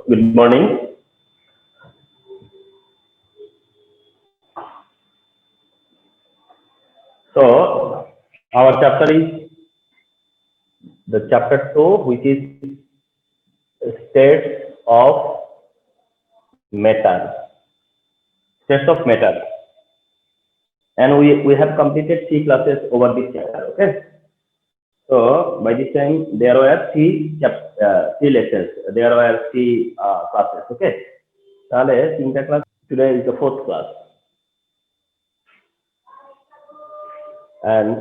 Good morning. So, our chapter is the chapter 2, which is states of matter. States of matter. And we have completed 3 classes over this chapter. Okay. So, by this time, there were 3 lessons. There were 3 classes. Okay. Today is the 4th class. And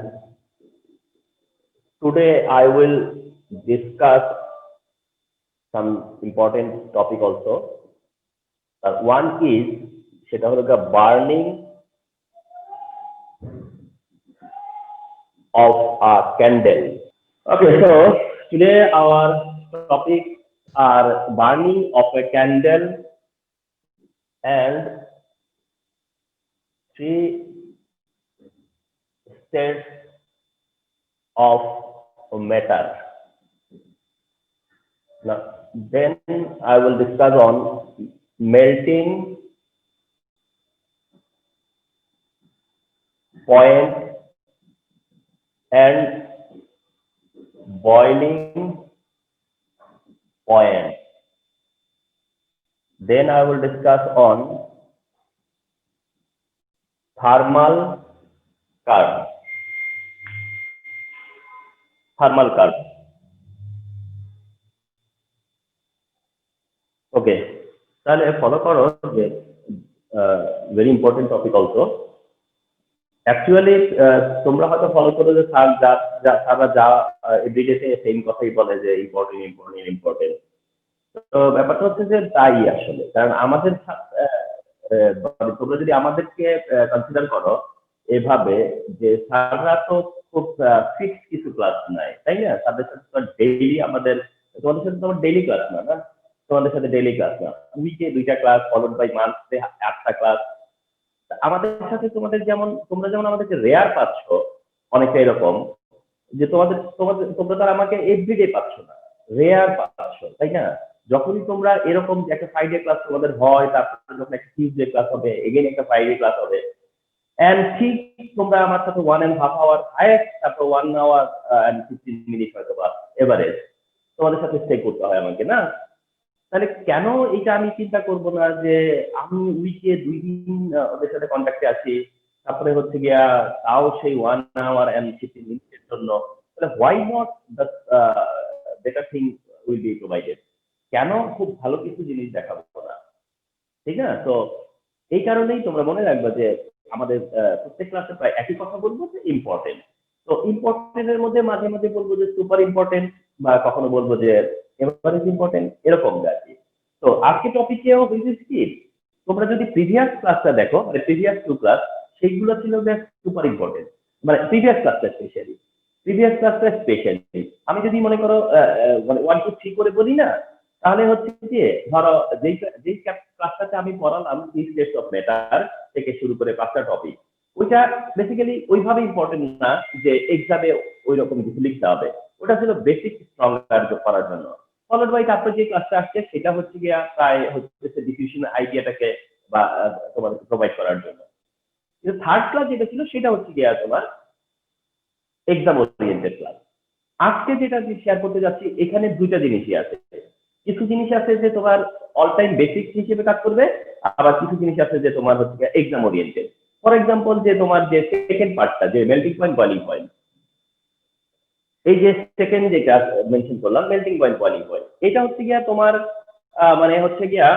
today I will discuss some important topic also. One is সেটা হলো burning of a candle. Okay, so today our topic are burning of a candle and 3 states of matter. Now, then I will discuss on melting point and boiling point. Then I will discuss on thermal curve. Thermal curve. Okay. তাহলে follow করো যে very important topic also. Actually তোমরা হয়তো follow করো যে স্যাররা যা এভরিডেতে same কথাই বলে যে ইম্পর্টেন্ট তো ব্যাপারটা হচ্ছে যে তাই আসলে কারণ আমাদের তোমরা যদি আমাদেরকে কনসিডার করো এভাবে যে স্যাররা তো খুব ফিক্স কিছু ক্লাস নাই তাই না তাদের সাথে ডেইলি তোমাদের সাথে তোমার ডেইলি ক্লাস না তোমাদের সাথে ডেইলি ক্লাস না উইকে 2টা ক্লাস ফলোড বাই মান্থে 8টা ক্লাস আমাদের সাথে তোমরা যেমন আমাদেরকে রেয়ার পাচ্ছ অনেকটা এরকম যে তোমরা তো আমাকে এভরিডে পাচ্ছ না রেয়ার পাচ্ছ তাই না যখনই তোমরা এরকম যে একটা ফ্রাইডে ক্লাস তোমাদের হয় তারপরে যখন একটা টিউসডে ক্লাস হবে এগেইন একটা ফ্রাইডে ক্লাস হবে এন্ড ঠিক তোমরা আমার সাথে 1.5 আওয়ার হাইয়েস্ট তারপর 1 আওয়ার এন্ড 15 মিনিট হয়তো বা এভারেজ তোমাদের সাথে স্টে করতে হয় আমাকে না তাহলে কেন এটা আমি চিন্তা করব না যে আমি উইকে 2 দিন ওদের সাথে কন্ট্যাক্টে আছি তারপরে হচ্ছে গিয়া তাও সেই 1 আওয়ার এন্ড 15 মিনিটের জন্য তাহলে why not the better thing will be provided কেন খুব ভালো কিছু জিনিস দেখাবো না ঠিক না তো এই কারণেই তোমরা মনে রাখবে যে আমাদের প্রত্যেক ক্লাসে প্রায় একই কথা বলবো যে ইম্পর্টেন্ট তো ইম্পর্টেন্টের মধ্যে মাঝে মাঝে বলবো যে সুপার ইম্পর্টেন্ট বা কখনো বলবো যে এভারেজ ইম্পর্টেন্ট এরকম আর কি তো আজকে টপিকেও বিশেষ কি তোমরা যদি প্রিভিয়াস ক্লাসটা দেখো মানে প্রিভিয়াস 2 ক্লাস সেইগুলো ছিল যে সুপার ইম্পর্টেন্ট মানে প্রিভিয়াস ক্লাসটা স্পেশালি আমি যদি মনে করো মানে 1 2 3 করে বলি না তাহলে হচ্ছে যে ধরো যেই ক্লাসটাতে আমি পড়ালাম স্টেটস অফ ম্যাটার থেকে শুরু করে 5টা টপিক ওইটা বেসিক্যালি ওইভাবে ইম্পর্টেন্ট না যে এক্সামে ওই রকম কিছু লিখতে হবে ওটা ছিল বেসিক স্ট্রঙ্গার করার জন্য ফলোড বাই তারপর যে ক্লাসটা আসছে সেটা হচ্ছে গিয়া প্রায় হচ্ছে ডিফিউশন আইডিয়াটাকে বা তোমাদেরকে প্রোভাইড করার জন্য কিন্তু থার্ড ক্লাস যেটা ছিল সেটা হচ্ছে গিয়া তোমার এক্সাম ওরিয়েন্টেড ক্লাস আজকে যেটা শেয়ার করতে যাচ্ছি এখানে 2টা জিনিসই আছে কিছু জিনিস আছে যে তোমার অল টাইম বেসিক হিসেবে কাজ করবে আবার কিছু জিনিস আছে যে তোমার হচ্ছে এক্সাম ওরিয়েন্টেড ফর এক্সাম্পল যে তোমার যে সেকেন্ড পার্টটা যে মেল্টিং পয়েন্ট বয়লিং পয়েন্ট এই যে সেকেন্ড যেটা মেনশন করলাম মেল্টিং পয়েন্ট বয়লিং পয়েন্ট এটা হচ্ছে গিয়া তোমার মানে হচ্ছে গিয়া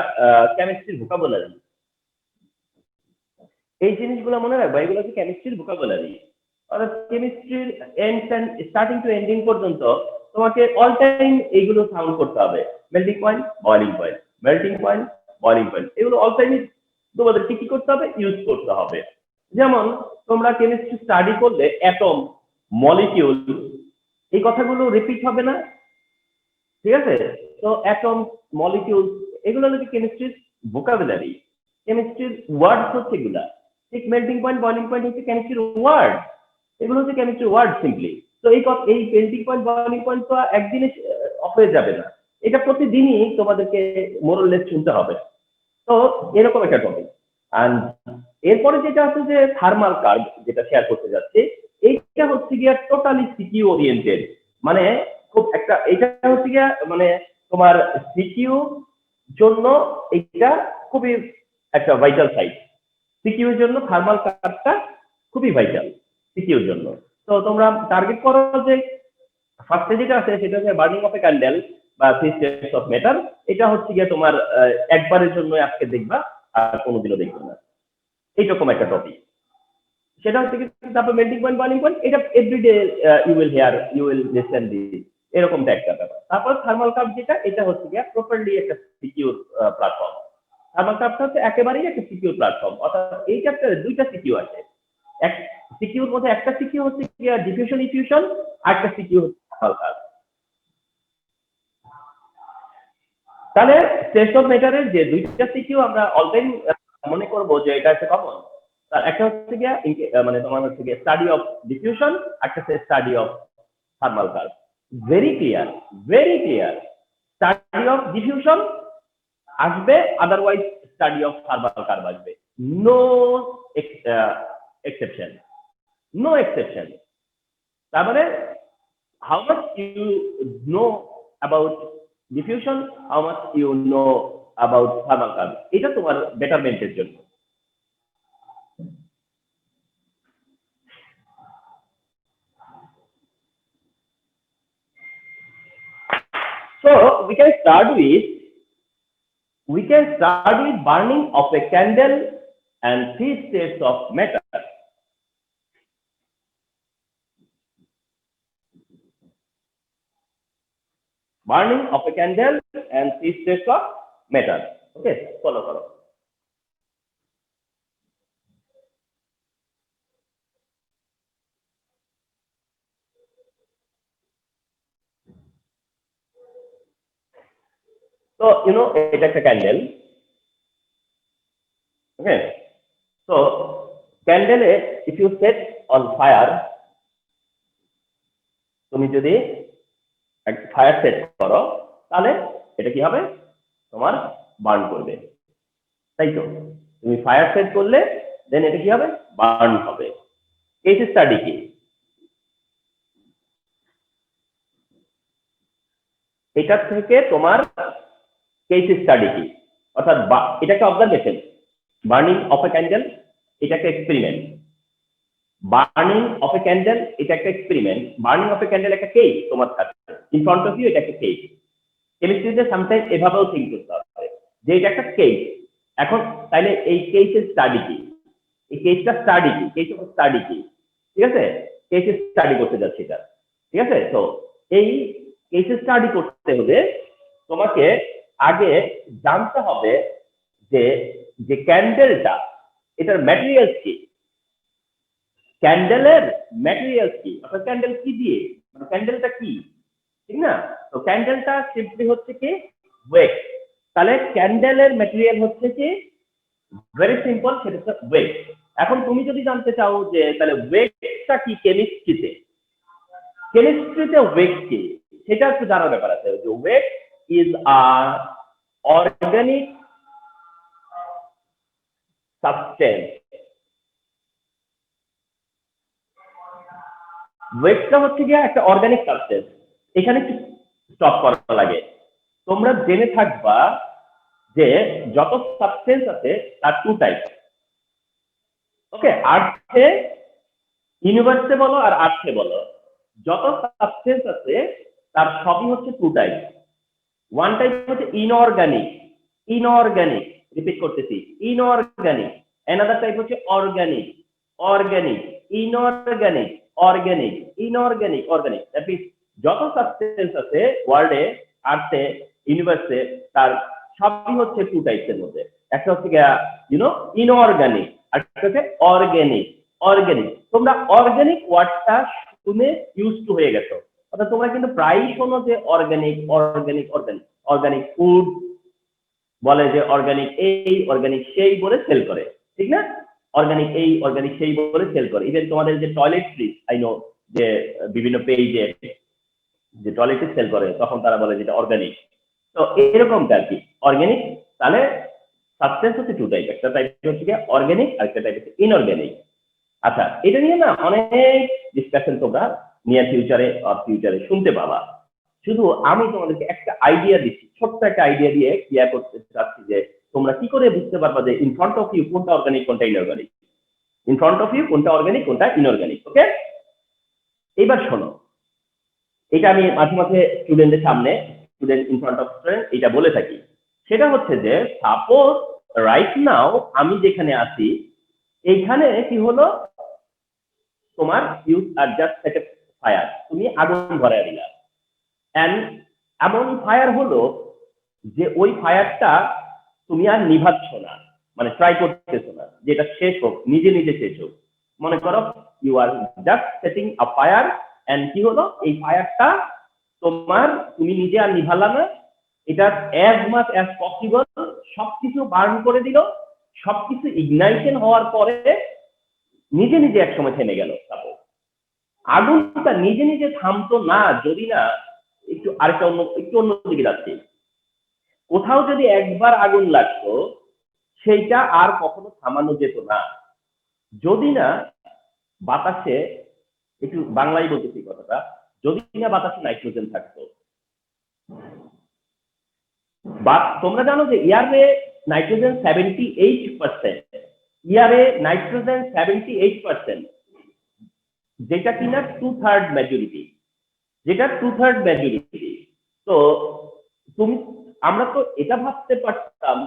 কেমিস্ট্রির ভোকাবুলারি এই জিনিসগুলো মনে রাখবা এগুলো হচ্ছে কেমিস্ট্রির ভোকাবুলারি অর্থাৎ কেমিস্ট্রির স্টার্টিং টু এন্ডিং পর্যন্ত তোমাকে অল টাইম এইগুলো সাউন্ড করতে হবে melting point boiling point melting point boiling point এগুলো অল টাইম তোমাদেরকে কি করতে হবে ইউজ করতে হবে যেমন তোমরা কেমিস্ট্রি স্টাডি করলে অ্যাটম মলিকিউল এই কথাগুলো রিপিট হবে না ঠিক আছে তো অ্যাটম মলিকিউল এগুলো হচ্ছে কেমিস্ট্রির ভোকাবুলারি কেমিস্ট্রির ওয়ার্ডস হচ্ছে এগুলা ঠিক মেল্টিং পয়েন্ট বয়লিং পয়েন্ট হচ্ছে কেমিস্ট্রির ওয়ার্ড এগুলো হচ্ছে কেমিস্ট্রির ওয়ার্ড সিম্পলি তো এই মেল্টিং পয়েন্ট বয়লিং পয়েন্ট তো একদিনে অফ হয়ে যাবে না এটা প্রতিদিনই তোমাদেরকে মোরলেস শুনতে হবে। তো এরকম একটা টপিক। অ্যান্ড এরপরে যেটা আছে যে থার্মাল কার্ভ, যেটা শেয়ার করতে যাচ্ছি, এইটা হচ্ছে গিয়া টোটালি সিকিউ ওরিয়েন্টেড। মানে খুব একটা, এটা হচ্ছে গিয়া মানে তোমার সিকিউ জন্য এটা খুবই একটা ভাইটাল সাইট। সিকিউর জন্য থার্মাল কার্ভটা খুবই ভাইটাল সিকিউর জন্য। তো তোমরা টার্গেট করো যে ফার্স্টে যেটা আছে সেটা হচ্ছে বার্নিং অফ এ ক্যান্ডেল বা 3 স্টেপস অফ ম্যাটার। এটা হচ্ছে গিয়ে তোমার একবারের জন্য আজকে দেখবা, আর কোনোদিনও দেখবে না, এইরকম একটা টপিক। সেটা হচ্ছে কি, তারপর মেল্টিং পয়েন্ট, বয়লিং পয়েন্ট, এটা everyday you will hear, you will listen this, এরকমটা একটা ব্যাপার। তারপর থার্মাল কাপ, যেটা এটা হচ্ছে গিয়ে প্রপারলি একটা সিকিউর প্ল্যাটফর্ম। থার্মাল কাপটা হচ্ছে একেবারেই একটা সিকিউর প্ল্যাটফর্ম, অর্থাৎ এই চ্যাপ্টারে দুইটা সিকিউ আছে। এক সিকিউর মধ্যে একটা সিকিউ হচ্ছে গিয়ে ডিফিউশন ইফিউশন, আর একটা সিকিউ হচ্ছে থার্মাল কাপ। তাহলে স্টেটস অফ ম্যাটারের যে দুইটা সিকিউ আমরা অলটাইম মনে করবো যে এটা একটা কমন। একটা হচ্ছে গিয়া মানে তোমার হচ্ছে গিয়ে স্টাডি অফ ডিফিউশন, একটা হচ্ছে study of thermal curve. Very clear, very clear. Study of diffusion আসবে, otherwise study of thermal curve আসবে। No exception, no exception. তার মানে how much you know about diffusion, how much you know about thermal curve, এটা তোমার বেটারমেন্টের জন্য। So we can start with burning of a candle and 3 states of matter. Burning of a candle and 3 states of matter. Okay, follow করো। So you know এটা একটা candle. Okay, so candle if you set on fire, তুমি যদি fire set করো তাহলে এটা কি হবে, তোমার বার্ন করবে, তাই তো? তুমি ফায়ার সেট করলে দেন এটা কি হবে, বার্ন হবে। কেস স্টাডি কি, এটা থেকে তোমার কেস স্টাডি কি, অর্থাৎ এটাকে observation. Burning of a candle এটা একটা experiment, burning of a candle এটা একটা experiment, burning of a candle একটা কেস তোমার কাছে ইন ফ্রন্ট অফ ইউ, এটা একটা কেস। কেমিস্ট্রিতে সামটাইম এভাবেও থিঙ্ক করতে হবে যে এটা একটা কেস। এখন তাইলে এই কেসের স্টাডি কি, এই কেসটা স্টাডি কি, কেস অফ স্টাডি কি, ঠিক আছে? কেসের স্টাডি করতে যাচ্ছি এটা, ঠিক আছে? তো এই কেসের স্টাডি করতে হলে তোমাকে আগে জানতে হবে যে যে ক্যান্ডেলটা, এটার ম্যাটেরিয়ালস কি, ক্যান্ডেলের ম্যাটেরিয়ালস কি, অর্থাৎ ক্যান্ডেল কি দিয়ে, মানে ক্যান্ডেলটা কি, ঠিক না? তো ক্যান্ডেলটা সিম্পলি হচ্ছে কি ওয়েক। তাহলে ক্যান্ডেলের ম্যাটেরিয়াল হচ্ছে কি ভেরি সিম্পল, সেটা হচ্ছে ওয়েক। এখন তুমি যদি জানতে চাও যে তাহলে ওয়েকটা কি কেমিস্ট্রিতে, কেমিস্ট্রিতে ওয়েক কি, সেটা একটু জানার ব্যাপার আছে। যে ওয়েক ইজ আ অর্গানিক সাবস্টেন্স। ওয়েকটা হচ্ছে গিয়ে একটা অর্গানিক সাবস্টেন্স। এখানে একটু স্টপ করা লাগে। তোমরা জেনে থাকবা যে যত সাবস্টেন্স আছে তার 2 টাইপ। ওকে, আর্থে, ইউনিভার্সে বলো আর আর্থে বলো, যত সাবস্টেন্স আছে তার সবই হচ্ছে 2 টাইপ। 1 টাইপ হচ্ছে ইনঅর্গানিক, ইনঅর্গানিক, রিপিট করতেছি, ইনঅর্গানিক। অ্যানাদার টাইপ হচ্ছে organic, organic, inorganic, organic, inorganic, organic. That means যত সাবস্টেন্স আছে ওয়ার্ল্ডে, আর্থে, ইউনিভার্সে, তার সবই হচ্ছে 2 টাইপসের মধ্যে। একটা হচ্ছে ইনঅর্গানিক, আর একটা হচ্ছে অর্গানিক। অর্গানিক, তোমরা অর্গানিক ওয়ার্ডটা শুনে ইউজ টু হয়ে গেছো, অর্থাৎ তোমরা কিন্তু প্রায়ই শোনো যে organic, organic, organic. Organic food বলে যে অর্গানিক এই, অর্গানিক সেই বলে সেল করে, ঠিক না? অর্গানিক এই, অর্গানিক সেই বলে সেল করে। ইভেন তোমাদের যে টয়লেট্রিজ, আই নো যে বিভিন্ন পেজে যে টয়লেট্রিজ সেল করে, তখন তারা বলে যেটা অর্গানিক। তো এরকমটা আর কি অর্গানিক। তাহলে সাবস্টেন্স হচ্ছে টু টাইপ, একটা টাইপ হচ্ছে কি অর্গানিক আর একটা টাইপ হচ্ছে ইনঅর্গানিক। আচ্ছা, এটা নিয়ে না অনেক ডিসকাশন তোমরা নিয়ার ফিউচারে আর ফিউচারে শুনতে পাবা। শুধু আমি তোমাদেরকে একটা আইডিয়া দিচ্ছি, ছোট্ট একটা আইডিয়া দিয়ে ক্লিয়ার করতে চাচ্ছি যে তোমরা কি করে বুঝতে পারবা যে ইন ফ্রন্ট অফ ইউ কোনটা অর্গানিক কোনটা inorganic. In front of you কোনটা অর্গানিক কোনটা ইনঅর্গানিক। ওকে, এইবার শোনো, এটা আমি মাঝে মাঝে স্টুডেন্টদের সামনে, student in front of student এটা বলে থাকি। সেটা হচ্ছে যে সাপোজ রাইট নাও আমি যেখানে আছি এইখানে কি হলো, তোমার you are just set a fire, তুমি আগুন ধরায় দিলা। এন্ড এমন ফায়ার হলো যে ওই ফায়ারটা তুমি আর নিভাচ্ছ না, মানে ট্রাই করতেছো না যে এটা শেষ হোক, নিজে নিজে শেষ হোক। মনে করো you are just setting a fire, and কি হলো এই ফায়ারটা তোমার, তুমি নিজে আর নিভালা না, এটা অ্যাজ মাচ অ্যাজ পসিবল সবকিছু বার্ন করে দিল। সবকিছু ইগনাইশন হওয়ার পরে নিজে নিজে একসময় থেমে গেল। তারপর আগুনটা নিজে নিজে থামতো না যদি না, একটু অন্য দিকে যাচ্ছে, কোথাও যদি একবার আগুন লাগতো সেইটা আর কখনো থামানো যেত না যদি না বাতাসে, একটু বাংলায় বলতেছি কথাটা, যদি না বাতাসে নাইট্রোজেন থাকতো। বা তোমরা জানো যে ইয়ারে নাইট্রোজেন 78%, ইয়ারে নাইট্রোজেন 78%, যেটা কিনা 2/3 মেজরিটি, যেটা 2/3 মেজরিটি। তো তুমি, আমরা তো এটা ভাবতে পারতাম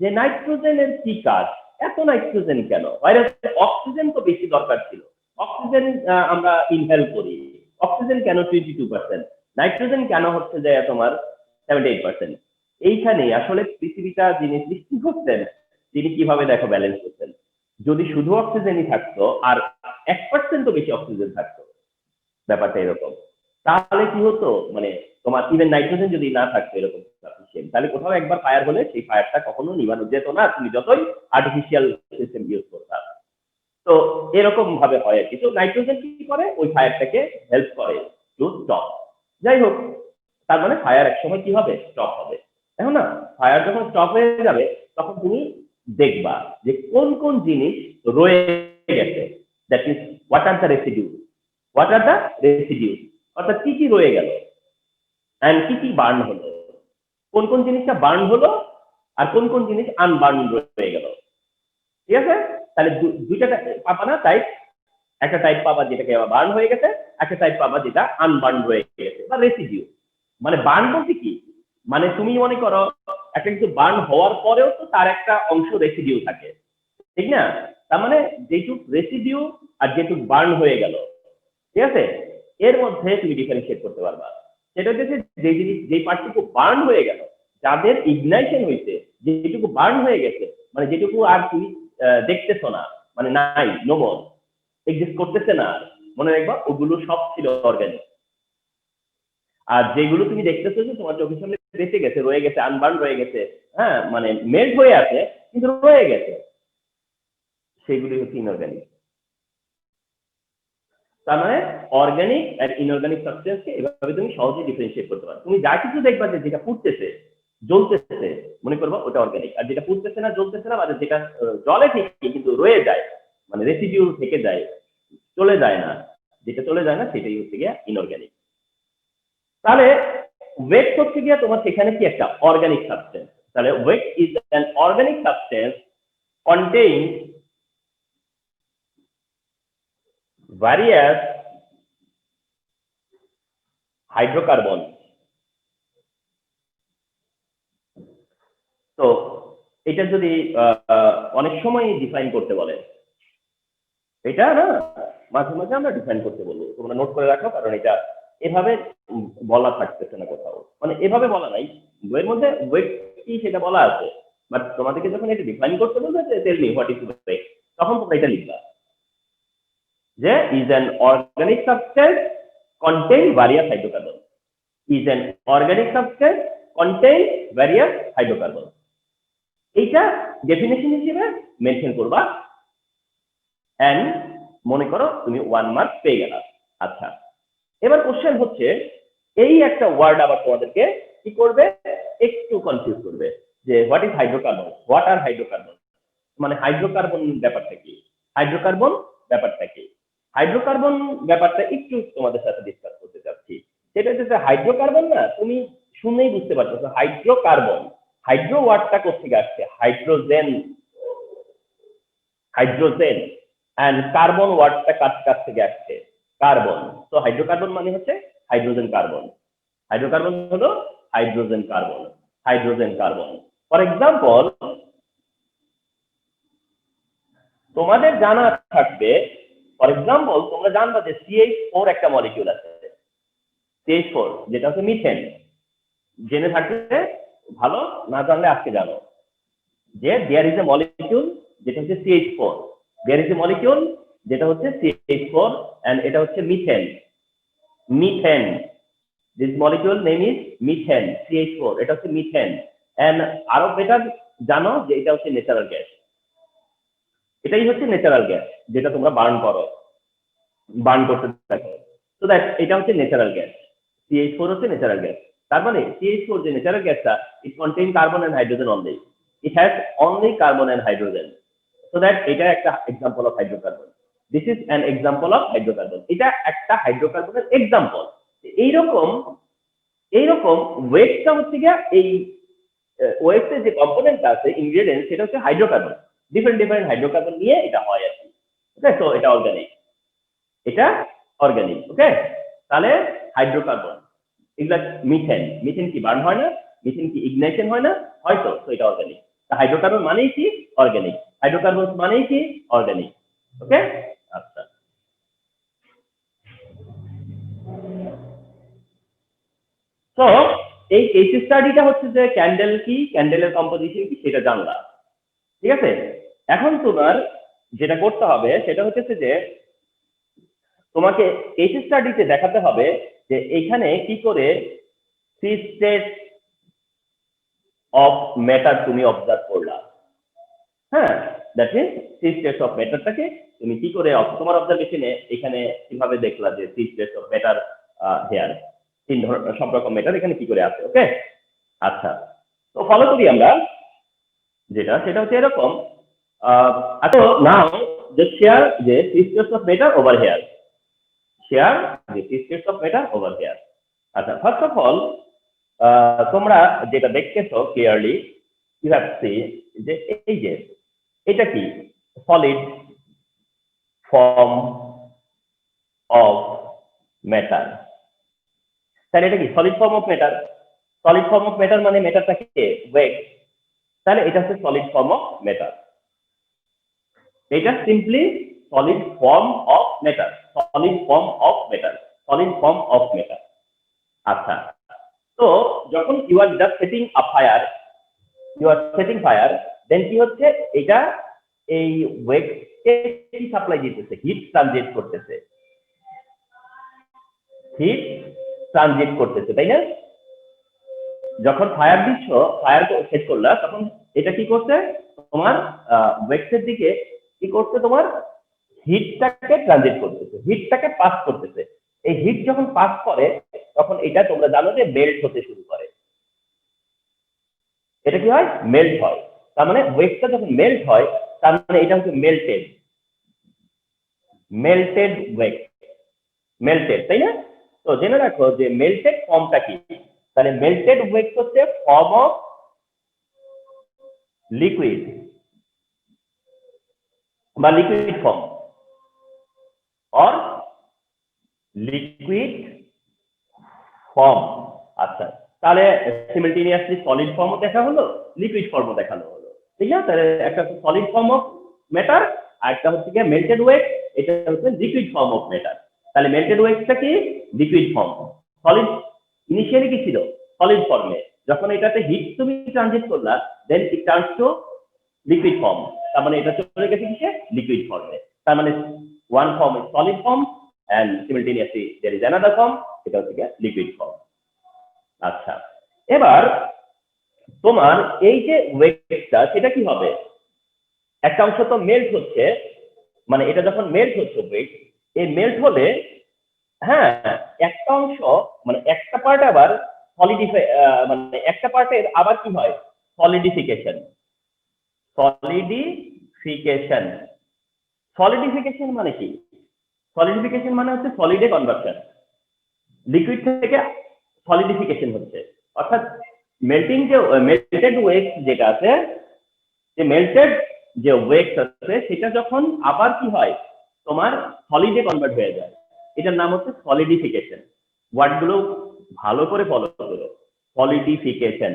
যে নাইট্রোজেনের কি কাজ, এত নাইট্রোজেন কেন, বাইরে অক্সিজেন তো বেশি দরকার ছিল, অক্সিজেন আমরা ইনহেল করি, অক্সিজেন কেন 22%, নাইট্রোজেন কেন হচ্ছে যে তোমার 78%। এইখানে আসলে পৃথিবীটা যিনি সৃষ্টি করছেন তিনি কিভাবে দেখো ব্যালেন্স করছেন, যদি শুধু অক্সিজেনই থাকতো আর 1% বেশি অক্সিজেন থাকতো, ব্যাপারটা এরকম, তাহলে কি হতো, মানে তোমার ইভেন নাইট্রোজেন যদি না থাকতো এরকম সাফিসিয়েন্ট, তাহলে কোথাও একবার ফায়ার হলে সেই ফায়ারটা কখনো নিভানো যেত না, তুমি যতই আর্টিফিশিয়াল সিস্টেম ইউজ করতাম। তো এরকম ভাবে হয় আর কি। তো নাইট্রোজেন কি করে, ওই ফায়ারটাকে হেল্প করে টু স্টপ। যাই হোক, তার মানে ফায়ার একসময় কি হবে, স্টপ হবে। এখন না, ফায়ার যখন স্টপ হয়ে যাবে তখন তুমি দেখবা যে কোন কোন জিনিস রয়ে গেছে, that is what are the residue, what are the residue, অর্থাৎ কি কি রয়ে গেল এন্ড কি কি বার্ন হলো, কোন কোন জিনিসটা বার্ন হলো আর কোন কোন জিনিস আনবার্ন রয়ে গেল। ঠিক আছে, তাহলে দুইটা পাবা না টাইপ, একটা টাইপ পাবা যেটাকে বার্ন হয়ে গেছে, একটা টাইপ পাবা যেটা আনবার্ন রয়ে গেছে বা রেসিডিউ। মানে বার্ন বলতে কি, মানে তুমি মনে করো একটা কিছু বার্ন হওয়ার পরেও তো তার একটা অংশ রেসিডিউ থাকে, ঠিক না? তার মানে যেটুক রেসিডিউ আর যেটুক বার্ন হয়ে গেল, ঠিক আছে, এর মধ্যে তুমি ডিফারেন্সিয়েট করতে পারবা। সেটা হচ্ছে যে জিনিস, যে পার্টটুকু বার্ন হয়ে গেল, যাদের ইগনাইশন হয়েছে, যেটুকু বার্ন হয়ে গেছে, মানে যেটুকু আর তুমি দেখতেছো না, মানে নাই, নো মোর, এক্সিস্ট করতেছে না, মনে রাখবা ওগুলো সব ছিল অর্গানিক। আর যেগুলো তুমি দেখতেছো যে তোমার চোখের সামনে বেঁচে গেছে, রয়ে গেছে, আনবার্ন রয়ে গেছে, হ্যাঁ, মানে মেল্ট হয়ে আছে কিন্তু রয়ে গেছে, সেগুলি হচ্ছে ইনঅর্গানিক। তার মানে অর্গানিক আর ইনঅর্গানিক সাবস্টেন্সকে এভাবে তুমি সহজে ডিফারেন্সিয়েট করতে পারো। তুমি যা কিছু দেখবা যে যেটা পুড়তেছে, জ্বলতেছে, মনে করবা ওটা অর্গানিক, আর যেটা পুড়তেছে না, জ্বলতেছে না, বা যেটা জলে ঠিকই কিন্তু রয়ে যায়, মানে রেসিডিউ থেকে যায়, চলে যায় না, যেটা চলে যায় না সেটাই হচ্ছে গিয়া ইনঅর্গানিক। তাহলে ওয়েট হচ্ছে গিয়া তোমার সেখানে কি একটা অর্গানিক সাবস্টেন্স। তাহলে ওয়েট is an organic substance contain various hydrocarbon. তো এটা যদি অনেক সময় ডিফাইন করতে বলে, এটা না মাঝে মাঝে আমরা ডিফাইন করতে বলবো, তোমরা নোট করে রাখো, কারণ এটা এভাবে বলা থাকতেছে না কোথাও, মানে এভাবে বলা নাই বইয়ের মধ্যে, ওয়েট কি সেটা বলা আছে, বাট তোমাদেরকে যখন এটা ডিফাইন করতে বলবে যে টেল মি হোয়াট ইজ ওয়েট, তখন তোমরা এটা লিখবা যে is an organic substance contain various hydrocarbon, is an organic substance contain various hydrocarbon. এইটা ডেফিনেশন হিসেবে মেনশন করবা, এন্ড মনে করো তুমি 1 মার্ক পেয়ে গেলা। আচ্ছা, এবার কোশ্চেন হচ্ছে, এই একটা ওয়ার্ড আবার তোমাদেরকে কি করবে, একটু কনফিউজ করবে যে what is hydrocarbon, what are hydrocarbon, মানে হাইড্রোকার্বন ব্যাপারটা কি, হাইড্রোকার্বন ব্যাপারটা কি। হাইড্রোকার্বন ব্যাপারটা একটু তোমাদের সাথে ডিসকাস করতে চাচ্ছি। সেটা হচ্ছে হাইড্রোকার্বন, না তুমি শুনেই বুঝতে পারছো হাইড্রোকার্বন, হাইড্রো ওয়ার্ডটা কোথেকে আসছে, হাইড্রোজেন, হাইড্রোজেন, এন্ড কার্বন ওয়ার্ডটা কাছ থেকে আসছে, কার্বন। তো হাইড্রোকার্বন মানে হচ্ছে হাইড্রোজেন কার্বন, হাইড্রোকার্বন হলো hydrogen carbon, hydrogen carbon. For example, তোমাদের জানা থাকবে, ফর এক্সাম্পল তোমরা জানবা যে CH4 একটা মলিকিউল আছে, CH4 যেটা হচ্ছে মিথেন। জেনে থাকলে ভালো, না জানলে আজকে জানো যে দেয়ার ইজ এ মলিকিউল যেটা হচ্ছে CH4, there is a molecule যেটা হচ্ছে CH4 এন্ড এটা হচ্ছে methane, methane, this molecule name is methane, CH4 এটা হচ্ছে মিথেন। এন্ড আরো বেটার জানো যে এটা হচ্ছে ন্যাচারাল গ্যাস, এটাই হচ্ছে ন্যাচারাল গ্যাস যেটা তোমরা বার্ন করো, বার্ন করতে থাকো। তো দ্যাট এটা হচ্ছে ন্যাচারাল গ্যাস, CH4 হচ্ছে ন্যাচারাল গ্যাস। তার মানে CH4 যে ন্যাচারাল গ্যাসটা, it contain carbon and hydrogen only, it has only carbon and hydrogen. So that এটা একটা example of hydrocarbon, this is an example of hydrocarbon, এটা একটা হাইড্রোকার্বনের এক্সাম্পল। এইরকম এইরকম ওয়েটটা হচ্ছে গিয়া এই ওয়েটের যে কম্পোনেন্টটা আছে, ইনগ্রেডিয়েন্ট, সেটা হচ্ছে হাইড্রোকার্বন, ডিফারেন্ট ডিফারেন্ট হাইড্রোকার্বন নিয়ে এটা হয় আর কি। ওকে, তো এটা অর্গানিক, এটা অর্গানিক। ওকে, তাহলে হাইড্রোকার্বন এগুলা, মিথেন, মিথেন কি বার্ন হয় না, মিথেন কি ইগনাইশন হয় না, হয়তো, তো এটা অর্গানিক। হাইড্রোকার্বন মানেই কি অর্গানিক, হাইড্রোকার্বন মানেই কি অর্গানিক। ওকে, আচ্ছা। তো এই কেস স্টাডিটা হচ্ছে যে ক্যান্ডেল কি, ক্যান্ডেলের কম্পোজিশন কি সেটা জানলা, ঠিক আছে। এখন তোমার যেটা করতে হবে সেটা হচ্ছে যে তোমাকে কেস স্টাডিতে দেখাতে হবে যে এইখানে কি করে থ্রি স্টেট অফ ম্যাটার তুমি অবজার্ভ করলা। হ্যাঁ, that means three states of ম্যাটারটাকে তুমি কি করে তোমার অবজারভেশনে এখানে কিভাবে দেখলা যে three states of matter here, তিন ধরনের সব রকম ম্যাটার এখানে কি করে আছে। ওকে, আচ্ছা, তো ফলো করি আমরা, যেটা সেটা হচ্ছে এরকম। আচ্ছা, নাও just share the three states of matter over here, share the three states of matter over here. আচ্ছা, ফার্স্ট অফ অল তোমরা যেটা দেখতেছো ক্লিয়ারলি, ইউ হ্যাভ সি যে এই যে এটা কি সলিড ফর্ম অফ ম্যাটার, তাহলে এটা কি solid form of matter, solid form of matter মানে ম্যাটারটাকে ওয়েট, তাহলে এটা হচ্ছে সলিড ফর্ম অফ ম্যাটার, এটা simply solid form of matter, solid form of matter, solid form of matter. আচ্ছা, তো যখন you are just setting a fire, you are setting fire, then কি হচ্ছে এটা এই ওয়েটকে কি সাপ্লাই দিতেছে, হিট ট্রানজিট করতেছে, হিট ট্রানজিট করতেছে, তাই না। যখন ফায়ার দিচ্ছ, ফায়ার সেট করলা, তখন এটা কি করছে তোমার ওয়েক্সের দিকে কি করছে, তোমার হিটটাকে ট্রানজিট করতেছে, হিটটাকে পাস করতেছে। এই হিট যখন পাস করে তখন এটা তোমরা জানো যে মেল্ট হতে শুরু করে, এটা কি হয়, মেল্ট হয়। তার মানে ওয়েক্সটা যখন মেল্ট হয় তার মানে এটা হচ্ছে মেল্টেড, মেল্টেড ওয়েক্স, মেল্টেড, তাই না। তো জেনে রাখো যে মেল্টেড ফর্মটা কি, তাহলে মেল্টেড ওয়েক্স হচ্ছে ফর্ম অফ লিকুইড বা liquid form or liquid form. আচ্ছা, তাহলে সিমিলটেনিয়াসলি সলিড ফর্মও দেখা হলো, লিকুইড ফর্মও দেখানো হলো, ঠিক আছে। তাহলে একটা সলিড ফর্ম অফ ম্যাটার আর একটা হচ্ছে কি মেল্টেড ওয়েক্স, এটা হচ্ছে লিকুইড ফর্ম অফ ম্যাটার। তাহলে মেল্টেড ওয়েক্সটা কি, লিকুইড ফর্ম। সলিড ইনিশিয়ালি কি ছিল, সলিড ফর্মে, যখন এটাতে হিট তুমি ট্রানজিট করলা then it turns to liquid form, তার মানে এটা চলে গেছে কিসে, লিকুইড ফর্মে। তার মানে one form is solid form and simultaneously there is another form, এটা হচ্ছে লিকুইড ফর্ম। আচ্ছা, এবার তোমার এই যে ওয়েটটা সেটা কি হবে, একটা অংশ তো মেল্ট হচ্ছে, মানে এটা যখন মেল্ট হচ্ছে ওয়েট, এই মেল্ট হলে হ্যাঁ একটা অংশ মানে একটা পার্ট আবার সলিডিফাই, মানে একটা পার্টের আবার কি হয়, সলিডিফিকেশন। সলিডিফিকেশন, সলিডিফিকেশন মানে কি? সলিডিফিকেশন মানে হচ্ছে সলিডে কনভার্সন, লিকুইড থেকে সলিডিফিকেশন হচ্ছে, অর্থাৎ মেল্টিং যে মেল্টেড ওয়েক্স যেটা আছে, যে মেল্টেড যে ওয়েক্স আছে সেটা যখন আবার কি হয় তোমার সলিডে কনভার্ট হয়ে যায়, এটার নাম হচ্ছে সলিডিফিকেশন। ওয়ার্ডগুলো ভালো করে ফলো করো, সলিডিফিকেশন,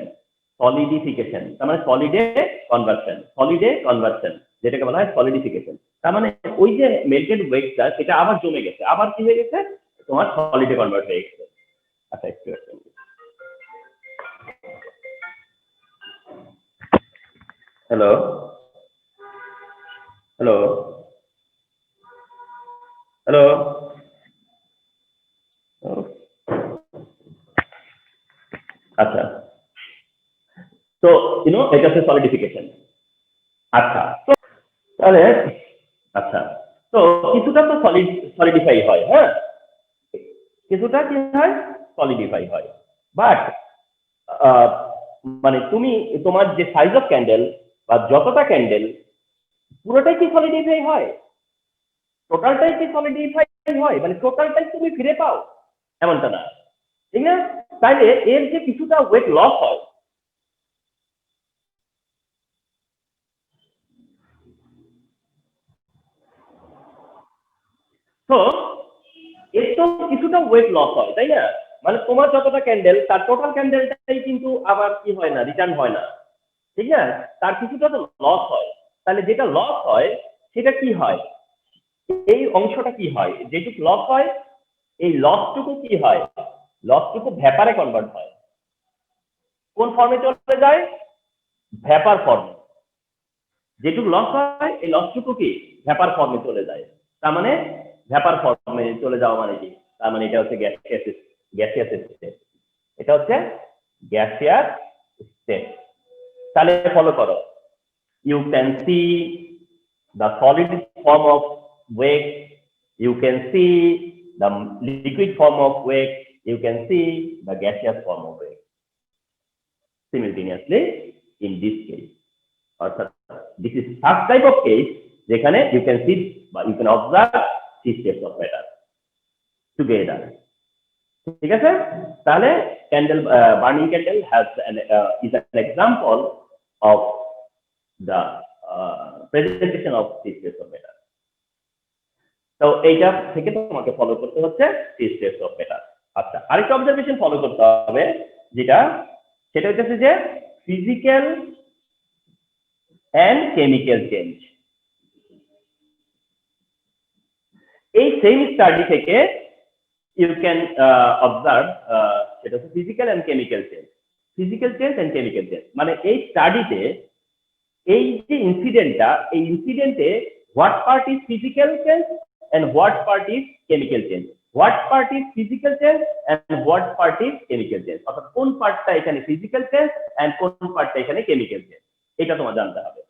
সলিডিফিকেশন তার মানে সলিডে কনভার্সন, সলিডে কনভার্সন যেটাকে বলা হয় সলিডিফিকেশন। তার মানে ওই যে মেল্টেড ওয়েক্সটা সেটা আবার জমে গেছে, আবার কি হয়ে গেছে তোমার সলিডে কনভার্ট হয়ে গেছে। আচ্ছা একটু হ্যালো হ্যালো হ্যালো, আচ্ছা তো এটা হচ্ছে সলিডিফিকেশন। আচ্ছা তো তাহলে আচ্ছা, তো কিছুটা তো সলিডিফাই হয়, হ্যাঁ কিছুটা কি হয়, সলিডিফাই হয়, বাট মানে তুমি তোমার যে সাইজ অফ ক্যান্ডেল বা যতটা ক্যান্ডেল পুরোটাই কি সলিডিফাই হয়, টোটালটাই কি সলিডিফাই হয়, মানে টোটালটাই তুমি ফিরে পাও এমনটা না, ঠিক না? তাইলে এর যে কিছুটা ওয়েট লস হয়, তো এর তো কিছুটা ওয়েট লস হয়, তাই না? মানে তোমার যতটা ক্যান্ডেল তার টোটাল ক্যান্ডেলটাই কিন্তু আবার কি হয় না, রিটার্ন হয় না, ঠিক না? তার কিছুটা তো লস হয়। তাহলে যেটা লস হয় সেটা কি হয়, এই অংশটা কি হয়, যেটুকু লস হয় এই লসটুকু কি হয়, লসটুকু ভ্যাপারে কনভার্ট হয়। কোন ফর্মে চলে যায়, ভ্যাপার ফর্মে। যেটুকু লস হয় এই লসটুকু কি ভ্যাপার ফর্মে চলে যায়। তার মানে ভ্যাপার ফর্মে চলে যাওয়া মানে কি, তার মানে এটা হচ্ছে গ্যাসিয়াস স্টেট, এটা হচ্ছে গ্যাসিয়াস স্টেট। তাহলে ফলো করো, you can see the solid form of wake, you can see the liquid form of wake, you can see the gaseous form of wake simultaneously in this case. অর্থাৎ this is first type of case যেখানে you can see বা you can observe three states of matter together, ঠিক আছে? তাহলে candle, burning candle has is an example of the presentation of three states of matter. তো এইটা থেকে তোমাকে follow করতে হচ্ছে three states of matter। আচ্ছা আরেকটা অবজারভেশন ফলো করতে হবে যেটা, সেটা হচ্ছে যে ফিজিক্যাল এন্ড কেমিক্যাল চেঞ্জ। এই সেম স্টাডি থেকে ইউ ক্যান অবজার্ভ, সেটা হচ্ছে physical and chemical change, physical change and chemical change. মানে এই স্টাডিতে এই যে ইনসিডেন্টটা, এই ইনসিডেন্টে what part is physical change and what part is chemical change, what part is physical change and what part is chemical change, অর্থাৎ কোন পার্টটা এখানে ফিজিক্যাল চেঞ্জ এন্ড কোন পার্টটা এখানে কেমিক্যাল চেঞ্জ, এটা তোমার জানতে হবে।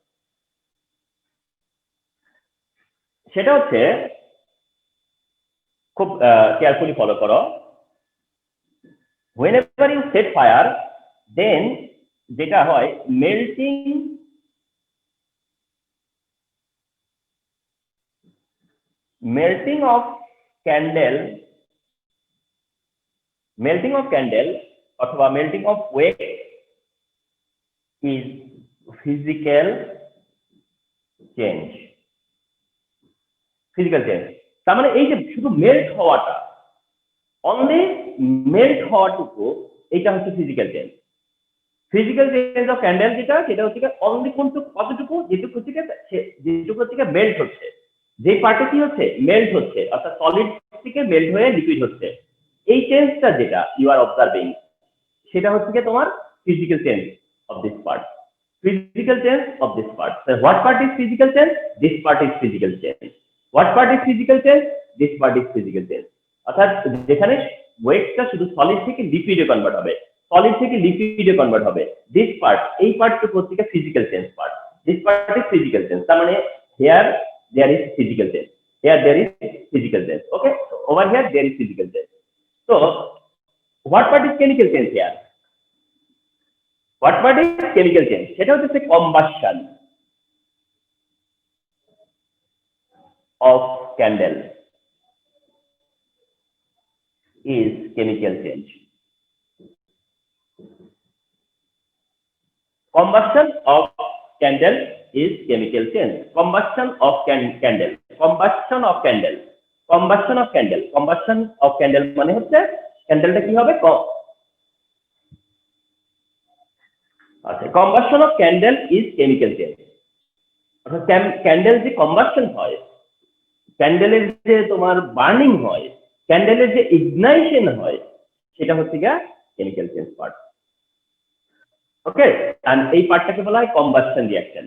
সেটা হচ্ছে খুব কেয়ারফুলি ফলো করো। whenever you set fire then যেটা হয় melting of candle, melting of candle অথবা melting of wax is physical change, physical change। তার মানে এই যে শুধু মেল্ট হওয়াটা, অনলি মেল্ট হওয়াটুকু, এটা হচ্ছে physical change. Physical change of candle যেটা, সেটা হচ্ছে অনলি কোনটুকু, কতটুকু, যেটুকু হচ্ছে মেল্ট হচ্ছে, যে পার্টে কি হচ্ছে মেল্ট হচ্ছে, অর্থাৎ সলিড থেকে মেল্ট হয়ে লিকুইড হচ্ছে, এই চেঞ্জটা যেটা ইউ আর অবজার্ভিং, সেটা হচ্ছে তোমার physical change of this part, physical change of this part. So what part is physical change? This part is physical change. What part is physical change? This part is physical change. অর্থাৎ যেখানে ওয়েটটা শুধু solid থেকে লিকুইডে convert হবে, solid থেকে লিকুইডে convert হবে, দিস পার্ট, এই পার্টটুকু হচ্ছে physical change part, this part is physical change. তার মানে here there is physical change, here there is physical change, okay, over here there is physical change. So what part is chemical change here? what is chemical change? সেটা হচ্ছে combustion of candle is chemical change. Combustion of candle is chemical change. Combustion of candle. Combustion of candle. Combustion of candle. Combustion of candle মানে হচ্ছে ক্যান্ডেলটা কি হবে? আচ্ছা, combustion of candle is chemical change. অর্থাৎ candle যে কম্বাসশন হয়, ক্যান্ডেলের যে তোমার বার্নিং হয়, ক্যান্ডেলের যে ইগনাইশন হয়, সেটা হচ্ছে গিয়া chemical change part. Okay, and এই পার্টটাকে বলা হয় combustion reaction.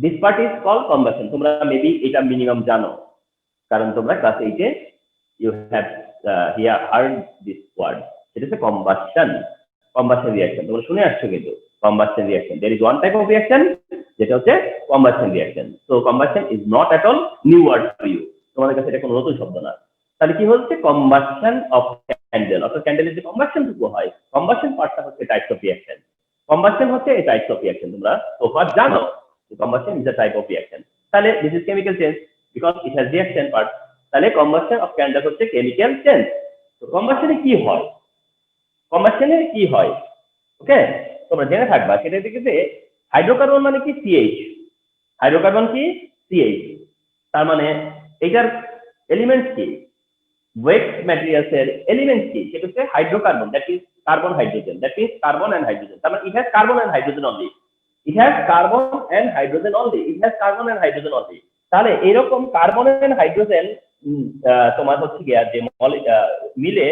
This part is called combustion. তোমরা মেবি এটা মিনিমাম জানো, কারণ তোমরা ক্লাস 8 এ you have heard this word. এটা হচ্ছে কম্বাসশন, কম্বাসশন রিঅ্যাকশন। তোমরা শুনে আসছো কিন্তু combustion reaction. There is one type of reaction যেটা হচ্ছে combustion reaction. So combustion is not at all new word for you, তোমাদের কাছে এটা কোনো নতুন শব্দ না। তাহলে কি হচ্ছে? কম্বাসশন অফ ক্যান্ডেল, অর্থাৎ ক্যান্ডেলের যে কম্বাসশনটুকু হয়, কম্বাসশন পার্টটা হচ্ছে টাইপস অফ রিঅ্যাকশন। কম্বাসশন হচ্ছে এই টাইপস অফ রিঅ্যাকশন। তোমরা so far জানো যে combustion is a type of reaction. তাহলে this is chemical change because it has reaction part. তাহলে কম্বাসশন অফ ক্যান্ডেল হচ্ছে কেমিক্যাল চেঞ্জ। তো কম্বাসশনে কি হয়? কম্বাসশনে কি হয়? ওকে, তোমরা জেনে থাকবা সেটা থেকে যে হাইড্রোকার্বন মানে কি? সিএইচ। হাইড্রোকার্বন কি? সিএইচ। তার মানে এটার এলিমেন্টস কি? ওয়েস্ট ম্যাটেরিয়ালস এর এলিমেন্টস কি? সেটা হচ্ছে hydrocarbon, that is carbon hydrogen, that is carbon and hydrogen. তার মানে it has carbon and hydrogen only, it has carbon and hydrogen only, it has carbon and hydrogen only. তাহলে এরকম carbon and hydrogen তোমার হচ্ছে গিয়া যে মিলে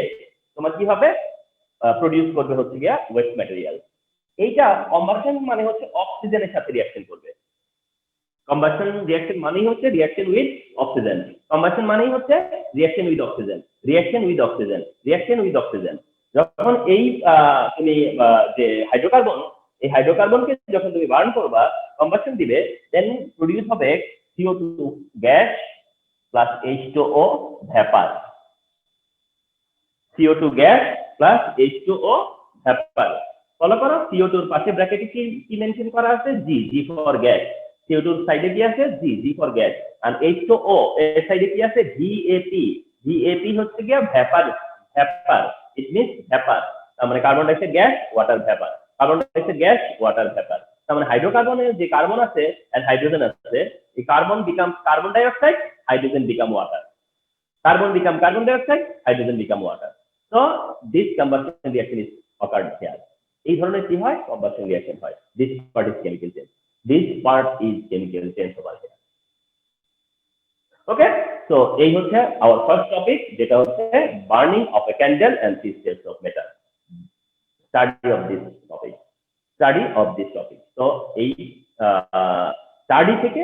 তোমার কি হবে? প্রডিউস করবে হচ্ছে গিয়া ওয়েস্ট ম্যাটেরিয়াল। এইটা কম্বাসশন মানে হচ্ছে অক্সিজেনের সাথে রিঅ্যাকশন করবে। কম্বাসশন রিঅ্যাকশন মানেই হচ্ছে রিঅ্যাকশন উইথ অক্সিজেন। কম্বাসশন মানেই হচ্ছে reaction with oxygen, reaction with oxygen, reaction with oxygen. যখন এই তুমি যে হাইড্রোকার্বন, এই হাইড্রোকার্বনকে যখন তুমি বার্ন করবা, কম্বাসশন দিবে, দেন প্রডিউস হবে CO2 gas plus H2O vapour. CO2 gas plus H2O vapour. Follow করো, CO2 এর পাশে ব্র্যাকেটে কি মেনশন করা আছে? G for gas. CO2 এর সাইডে কি আছে? G for gas. R H2O এর সাইডে কি আছে? VAP হচ্ছে গিয়া vapour, vapour it means vapour. তার মানে carbon dioxide gas, water vapour, carbon dioxide gas, water vapour. তার মানে হাইড্রোকার্বনের যে কার্বন আছে এন্ড হাইড্রোজেন আছে, এই carbon become carbon dioxide, hydrogen become water, carbon become carbon dioxide, hydrogen become water. So this combustion reaction is occurred here. এই ধরনের কি হয়? কম্বাসশন রিঅ্যাকশন হয়। This part is chemical change. This part is chemical change over here. Okay, so এই হচ্ছে our first topic, যেটা হচ্ছে burning of a candle and 3 steps of metal. Study of this topic. Study of this topic. So এই study থেকে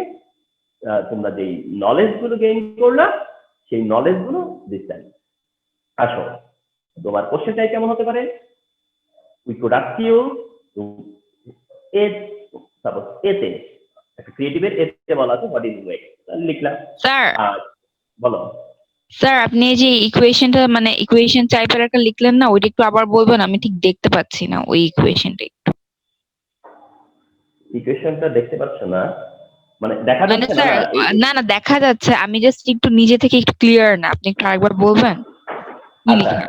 তোমরা যেই knowledge গুলো gain করলা, সেই নলেজ গুলো দিচ্ছেন। আসো, তোমার কোশ্চেনটাই কেমন হতে পারে? We could ask you to a, suppose এতে একটা ক্রিয়েটিভের এতে বলা আছে হোয়াট ইজ ওয়েট, লিখলাম। স্যার বলো। স্যার, আপনি এই যে ইকুয়েশনটা মানে ইকুয়েশন টাইপের একটা লিখলেন না, ওইটা একটু আবার বলবেন? আমি ঠিক দেখতে পাচ্ছি না ওই ইকুয়েশনটা। ইকুয়েশনটা দেখতে পাচ্ছ না? মানে দেখা মানে যাচ্ছে স্যার, না? না দেখা যাচ্ছে, আমি জাস্ট একটু নিজে থেকে একটু ক্লিয়ার না, আপনি একটু আরেকবার বলবেন কি আচ্ছা লিখলেন?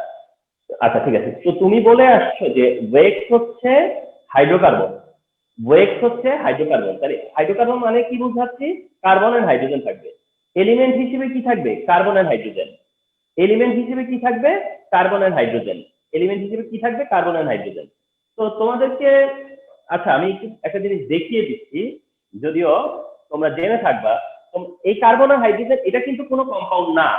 আচ্ছা, ঠিক আছে। তো তুমি বলে আসছো যে ওয়েট হচ্ছে হাইড্রোকার্বন, ওয়েট হচ্ছে হাইড্রোকার্বন। তাহলে হাইড্রোকার্বন মানে কি বুঝাচ্ছি? কার্বন এন্ড হাইড্রোজেন থাকবে। এলিমেন্ট হিসেবে কি থাকবে? Carbon and hydrogen. এলিমেন্ট হিসেবে কি থাকবে? Carbon and hydrogen. এলিমেন্ট হিসেবে কি থাকবে? Carbon and hydrogen. তো তোমাদেরকে আচ্ছা আমি একটা জিনিস দেখিয়ে দিচ্ছি, যদিও তোমরা জেনে থাকবা। এই কার্বন আর হাইড্রোজেন এটা কিন্তু কোনো কম্পাউন্ড না,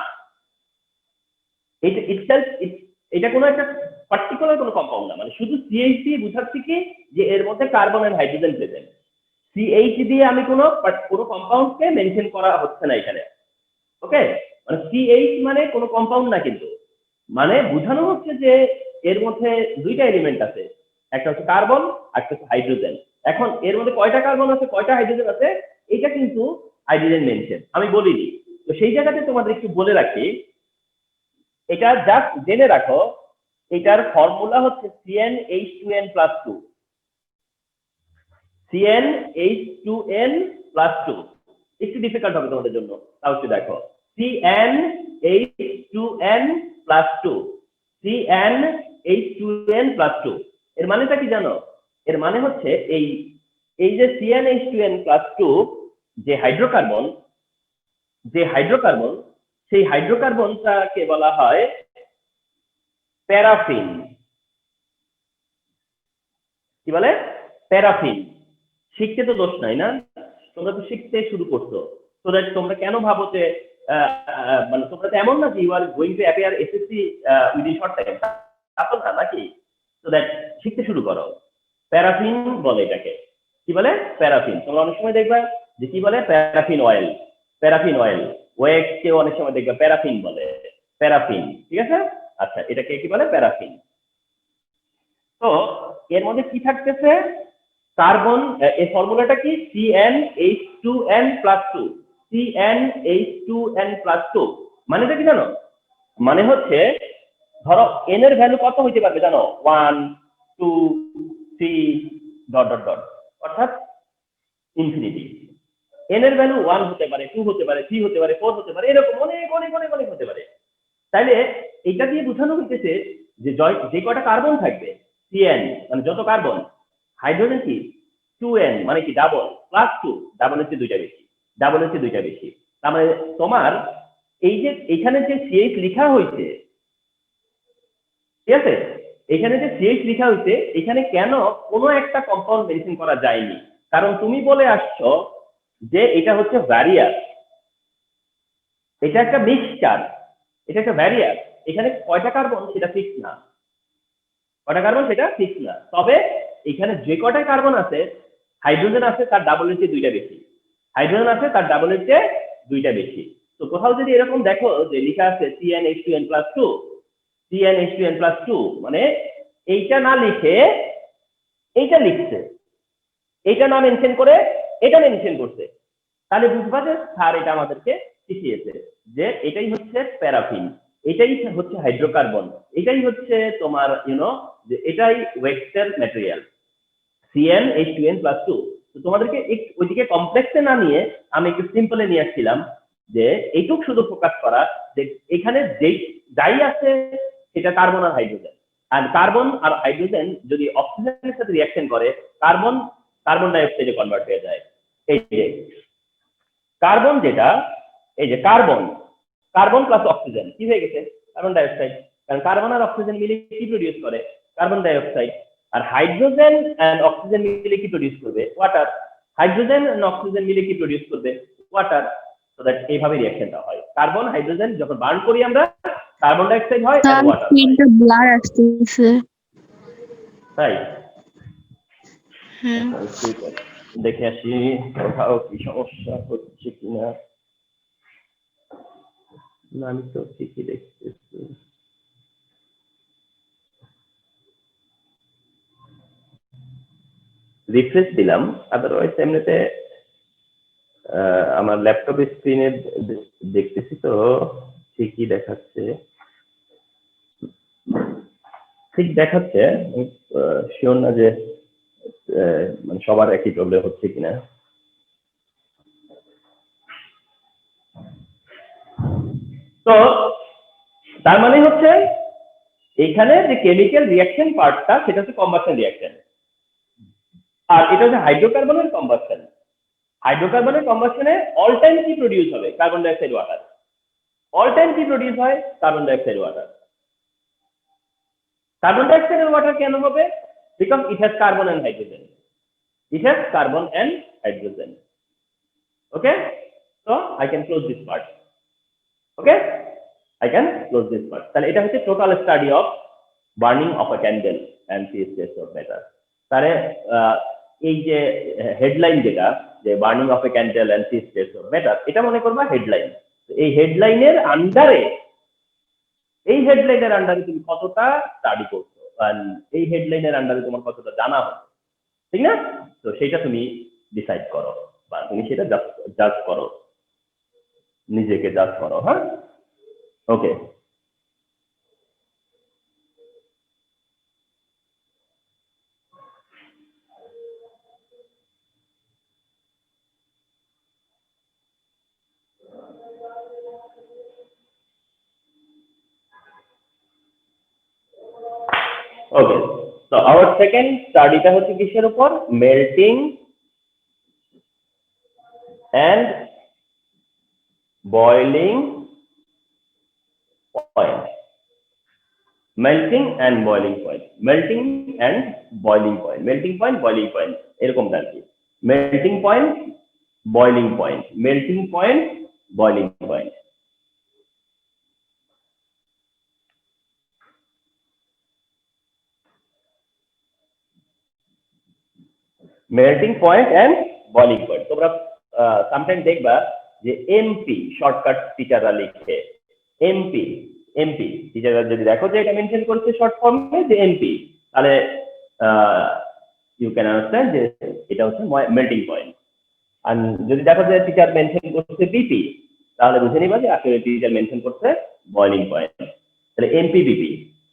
এটা কোনো একটা পার্টিকুলার কোনো কম্পাউন্ড না। মানে শুধু সিএইচ দিয়ে বুঝাচ্ছি কি যে এর মধ্যে carbon and hydrogen present. CH দিয়ে আমি কোনো কম্পাউন্ডকে মেনশন করা হচ্ছে না এখানে। ওকে, মানে সিএইচ মানে কোনো কম্পাউন্ড না, কিন্তু মানে বোঝানো হচ্ছে যে এর মধ্যে দুইটা এলিমেন্ট আছে, একটা হচ্ছে কার্বন আর একটা হচ্ছে হাইড্রোজেন। এখন এর মধ্যে কয়টা কার্বন আছে, কয়টা হাইড্রোজেন আছে, এটা কিন্তু হাইড্রোজেন মেনশন আমি বলিনি। তো সেই জায়গাতে তোমাদের একটু বলে রাখি, এটা জাস্ট জেনে রাখো, এটার ফর্মুলা হচ্ছে CnH2n+2। CnH2n প্লাস 2, একটু ডিফিকাল্ট হবে তোমাদের জন্য, তাও একটু দেখো। CnH2n প্লাস 2, CnH2n প্লাস 2, এর মানেটা কি জানো? এর মানে হচ্ছে এই এই যে CnH2n প্লাস 2 যে হাইড্রোকার্বন, সেই হাইড্রোকার্বনটাকে বলা হয় প্যারাফিন। কি বলে? প্যারাফিন। শিখতে তো দোষ নাই না, তোমরা তো শিখতে শুরু করছো। তো দ্যাট তোমরা কেন ভাবো যে মানে তোমরা তো এমন না যে you are going to appear SSC within short time, তা তো না, নাকি? তো দ্যাট শিখতে শুরু করো। প্যারাফিন বলে এটাকে। কি বলে? প্যারাফিন। তোমরা অনেক সময় দেখবা যে কি বলে প্যারাফিন অয়েল, প্যারাফিন অয়েল। ওয়েক্সকেও অনেক সময় দেখবা প্যারাফিন বলে, প্যারাফিন। ঠিক আছে? আচ্ছা, এটাকে কি বলে? প্যারাফিন। তো এর মধ্যে কি থাকতেছে? কার্বন। এই ফর্মুলাটা কি? CnH2n plus 2, CnH2n plus 2। মানেটা কি জানো? মানে হচ্ছে ধরো n এর ভ্যালু কত হইতে পারবে জানো? 1 2 3 ডট ডট ডট, অর্থাৎ ইনফিনিটি। n এর ভ্যালু 1 হতে পারে, 2 হতে পারে, 3 হতে পারে, 4 হতে পারে, এরকম অনেক অনেক অনেক অনেক হতে পারে। তাইলে এটা দিয়ে বোঝানো হইতেছে যে যে কয়টা কার্বন থাকবে, Cn মানে যত কার্বন, হাইড্রোজেন কি 2n মানে কি ডাবল, প্লাস 2, ডাবল হচ্ছে দুইটা বেশি, ডাবল হচ্ছে দুইটা বেশি। তার মানে তোমার এই যে এখানে যে CH লেখা হয়েছে, ঠিক আছে, এখানে যে CH লেখা হয়েছে, এখানে কেন কোনো একটা কম্পাউন্ড মেনশন করা যায়নি? কারণ তুমি বলে আসছো যে এটা হচ্ছে ভ্যারিয়ার, এটা একটা মিক্সচার, এটা একটা ভ্যারিয়ার। এখানে কয়টা কার্বন সেটা ফিক্স না, কয়টা কার্বন সেটা ফিক্স না। তবে এখানে যে কয়টা কার্বন আছে, হাইড্রোজেন আছে তার ডাবলের চেয়ে দুইটা বেশি, হাইড্রোজেন আছে তার ডাবলের চেয়ে দুইটা বেশি। তো কোথাও যদি এরকম দেখো যে লেখা আছে CnH2n প্লাস 2, CnH2n প্লাস 2, মানে এইটা না লিখে এইটা লিখছে, এইটা না মেনশন করে এটা মেনশন করছে, তাহলে বুঝবা যে স্যার এটা আমাদেরকে শিখিয়েছে যে এটাই হচ্ছে প্যারাফিন, এটাই হচ্ছে হাইড্রোকার্বন, এটাই হচ্ছে তোমার যে এটাই ওয়েক্সের ম্যাটেরিয়াল CnH2n প্লাস 2। তো তোমাদেরকে ওইদিকে কমপ্লেক্সে না নিয়ে আমি একটু সিম্পলে নিয়ে আসছিলাম যে এইটুক শুধু ফোকাস করা যে এখানে যাই আছে সেটা কার্বন আর হাইড্রোজেন, আর কার্বন আর হাইড্রোজেন যদি অক্সিজেনের সাথে রিঅ্যাকশন করে কার্বন কার্বন ডাই অক্সাইডে কনভার্ট হয়ে যায়। এই যে কার্বন যেটা, এই যে কার্বন, কার্বন প্লাস অক্সিজেন কি হয়ে গেছে? কার্বন ডাই অক্সাইড। কারণ কার্বন আর অক্সিজেন মিলে কি প্রডিউস করে? কার্বন ডাই অক্সাইড। আর হাইড্রোজেন এন্ড অক্সিজেন মিলে কি প্রডিউস করবে? ওয়াটার। হাইড্রোজেন এন্ড অক্সিজেন মিলে কি প্রডিউস করবে? ওয়াটার। সো দ্যাট এইভাবে রিঅ্যাকশনটা হয়। কার্বন হাইড্রোজেন যখন বার্ন করি আমরা, কার্বন ডাই অক্সাইড হয় এন্ড ওয়াটার হয়। স্ক্রিনটা ব্লার আসতেছে। তাই হ্যাঁ, ঠিক আছে, দেখে আসি কোথাও কি সমস্যা হচ্ছে কিনা। না, আমি তো ঠিকই দেখতেছি। রিফ্রেশ দিলাম, আদারওয়াইজ এমনিতে আমার ল্যাপটপের স্ক্রিনে দেখতেছি তো ঠিকই দেখাচ্ছে, ঠিক দেখাচ্ছে। শিওর না যে মানে সবার একই প্রবলেম হচ্ছে কিনা। তো তার মানে হচ্ছে এখানে যে কেমিক্যাল রিঅ্যাকশন পার্টটা সেটা হচ্ছে কম্বাসন রিঅ্যাকশন, আর এটা হচ্ছে হাইড্রোকার্বনের কম্বাসন। হাইড্রোকার্বনের কম্বাসনে অল টাইম কি প্রডিউস হবে? কার্বন ডাই অক্সাইড ওয়াটার। অল টাইম কি প্রডিউস হয়? কার্বন ডাই অক্সাইড ওয়াটার। কার্বন ডাই অক্সাইড and water কেন হবে? Because it has carbon and hydrogen. It has carbon and hydrogen. Okay? So I can close this part. Okay? I can close this part. তাহলে এটা হচ্ছে total study of burning of a candle and CH of matter. তাহলে এই যে headline যেটা, যে burning of a candle and CH of matter, এটা মনে করবা হেডলাইন। এই হেডলাইনের আন্ডারে, এই হেডলাইনের আন্ডারে তুমি কতটা স্টাডি করছো, এই হেডলাইনের আন্ডারে তোমার কতটা জানা হবে, ঠিক না? তো সেটা তুমি ডিসাইড করো বা তুমি সেটা জাজ করো, নিজেকে জাজ করো। হ্যাঁ, ওকে। ওকে, তো আওয়ার সেকেন্ড স্টাডিটা হচ্ছে কিসের উপর? Melting and boiling point. Melting and boiling point, melting and boiling point, melting point boiling point এরকমটা আর কি। Melting point boiling point, melting point boiling point. Melting point and boiling point তোমরা sometime দেখবা যে MP shortcut টিচাররা লিখে, MP MP টিচাররা যদি দেখো যে এটা মেনশন করছে শর্ট ফর্মে যে এমপি, তাহলে ইউ ক্যান আন্ডারস্ট্যান্ড যে এটা হচ্ছে মেল্টিং পয়েন্ট। আর যদি দেখো যে টিচার মেনশন করছে বিপি, তাহলে বুঝে নিবা যে আসলে টিচার মেনশন করছে বয়লিং পয়েন্ট। তাহলে MP BP,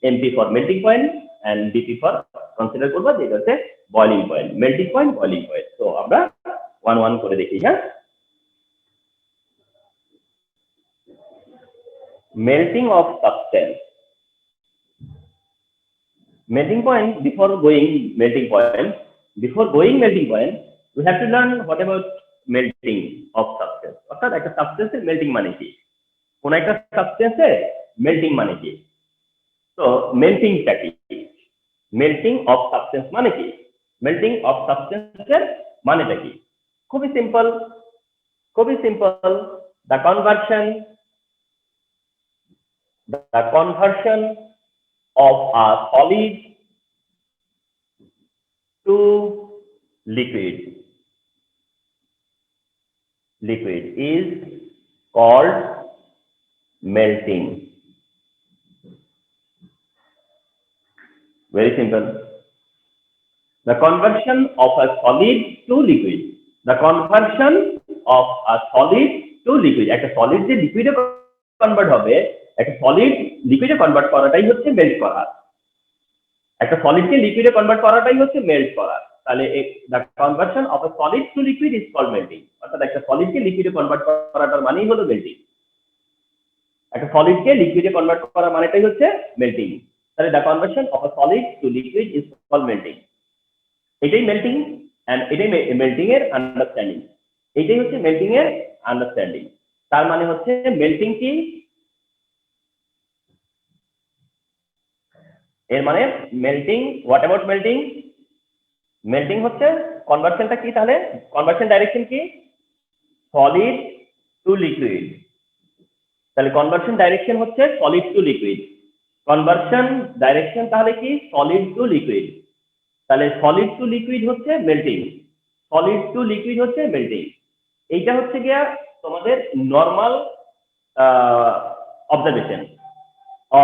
MP for melting point and BP for consider করবা যে এটা হচ্ছে boiling point, melting point boiling point. তো আমরা ওয়ান ওয়ান করে দেখি। হ্যাঁ, melting of substance, melting point, before going melting point, we have to learn what about melting of substance। অর্থাৎ একটা সাবস্টেন্সের মেল্টিং মানে কি, কোন একটা সাবস্টেন্সের মেল্টিং মানে কি। তো মেল্টিংটা কি, মেল্টিং অফ সাবস্টেন্স মানে কি, মেল্টিং অফ সাবস্টেন্সের মানেটা কি? খুবই সিম্পল, খুবই simple. The conversion of a solid to liquid is called melting। Very simple. The conversion of a solid to liquid, the conversion of a solid to liquid, একটা solid যে লিকুইডে convert হবে, একটা solid লিকুইডে convert করাটাই হচ্ছে melt করা। একটা সলিডকে লিকুইডে convert করাটাই হচ্ছে মেল্ট করা। তাহলে the conversion of a solid to liquid is called melting. অর্থাৎ একটা সলিডকে লিকুইডে কনভার্ট করাটার মানেই হলো মেল্টিং। একটা সলিডকে লিকুইডে কনভার্ট করা মানেটাই হচ্ছে মেল্টিং। তাহলে the conversion of a solid to liquid is called melting. এটাই মেল্টিং এন্ড এটাই মেল্টিং এর আন্ডারস্ট্যান্ডিং। এটাই হচ্ছে মেল্টিং এর আন্ডারস্ট্যান্ডিং। তার মানে হচ্ছে মেল্টিং কি, এর মানে melting, what about melting? Melting হচ্ছে কনভার্সনটা কি, তাহলে কনভার্সন ডাইরেকশন কি? Solid to liquid. তাহলে কনভার্সন ডাইরেকশন হচ্ছে solid to liquid. Conversion direction তাহলে কি? Solid to liquid. তাহলে সলিড টু লিকুইড হচ্ছে মেল্টিং, সলিড টু লিকুইড হচ্ছে মেল্টিং। এইটা হচ্ছে গিয়া তোমাদের নর্মাল অবজারভেশন।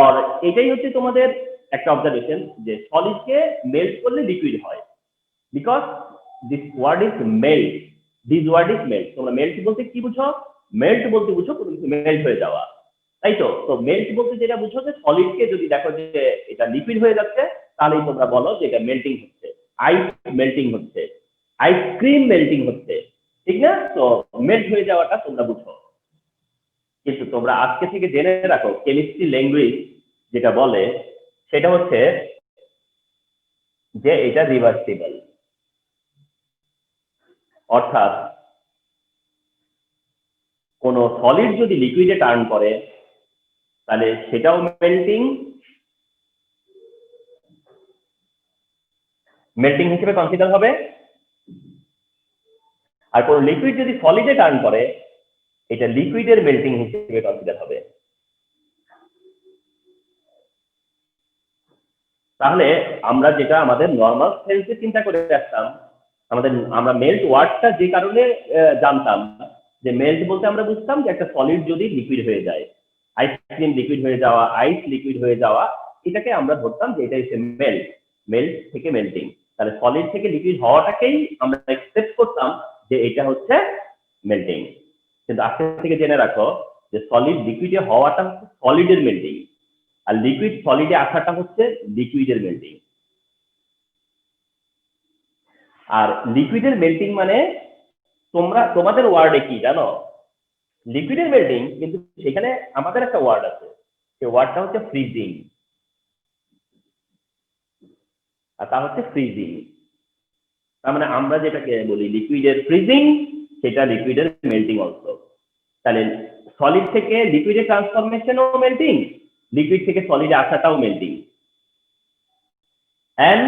আর এটাই হচ্ছে তোমাদের একটা অবজারভেশন যে সলিডকে মেল্ট করলে লিকুইড হয়, because this word is melt, this word is melt. তোমরা মেল্ট বলতে কি বুঝো? মেল্ট বলতে বুঝো কোনো কিছু মেল্ট হয়ে যাওয়া, তাই তো? তো মেল্ট বলতে যেটা বুঝো যে সলিডকে যদি দেখো যে এটা লিকুইড হয়ে যাচ্ছে, তাহলেই তোমরা বলো যে এটা মেল্টিং হচ্ছে, আইস মেল্টিং হচ্ছে, আইসক্রিম মেল্টিং হচ্ছে, ঠিক না? তো মেল্ট হয়ে যাওয়াটা তোমরা বুঝো। কিন্তু তোমরা আজকে থেকে জেনে রাখো কেমিস্ট্রি ল্যাঙ্গুয়েজ যেটা বলে সেটা হচ্ছে যে এটা রিভার্সিবল। অর্থাৎ কোন সলিড যদি লিকুইডে টার্ন করে তাহলে সেটাও মেল্টিং, মেল্টিং হিসেবে কনসিডার হবে। আর কোন লিকুইড যদি সলিডে টার্ন করে এটা লিকুইডের মেল্টিং হিসেবে কনসিডার হবে। তাহলে আমরা যেটা আমাদের নর্মাল সেন্সে চিন্তা করে আসতাম, আমরা মেল্ট ওয়ার্ডটা যে কারণে জানতাম যে মেল্ট বলতে আমরা বুঝতাম যে একটা সলিড যদি লিকুইড হয়ে যায়, আইসক্রিম লিকুইড হয়ে যাওয়া, আইস লিকুইড হয়ে যাওয়া, এটাকে আমরা ধরতাম যে এটা হচ্ছে মেল্ট, মেল্ট থেকে মেল্টিং। তাহলে সলিড থেকে লিকুইড হওয়াটাকেই আমরা এক্সপেক্ট করতাম যে এটা হচ্ছে মেল্টিং। কিন্তু আজকে থেকে জেনে রাখো যে সলিড লিকুইডে হওয়াটা হচ্ছে সলিডের মেল্টিং, আর লিকুইড সলিডে আসাটা হচ্ছে লিকুইডের মেল্টিং। আর লিকুইডের মেল্টিং মানে তোমাদের ওয়ার্ডে কি জানো? লিকুইডের মেল্টিং, কিন্তু সেখানে আমাদের একটা ওয়ার্ড আছে, সেই ওয়ার্ডটা হচ্ছে ফ্রিজিং। আর তা হচ্ছে ফ্রিজিং। তার মানে আমরা যেটাকে বলি লিকুইডের ফ্রিজিং, সেটা লিকুইডের মেল্টিং অলসো। তাহলে সলিড থেকে লিকুইডে ট্রান্সফরমেশনও মেল্টিং, লিকুইড থেকে সলিডে আসাটাও মেল্টিং। এন্ড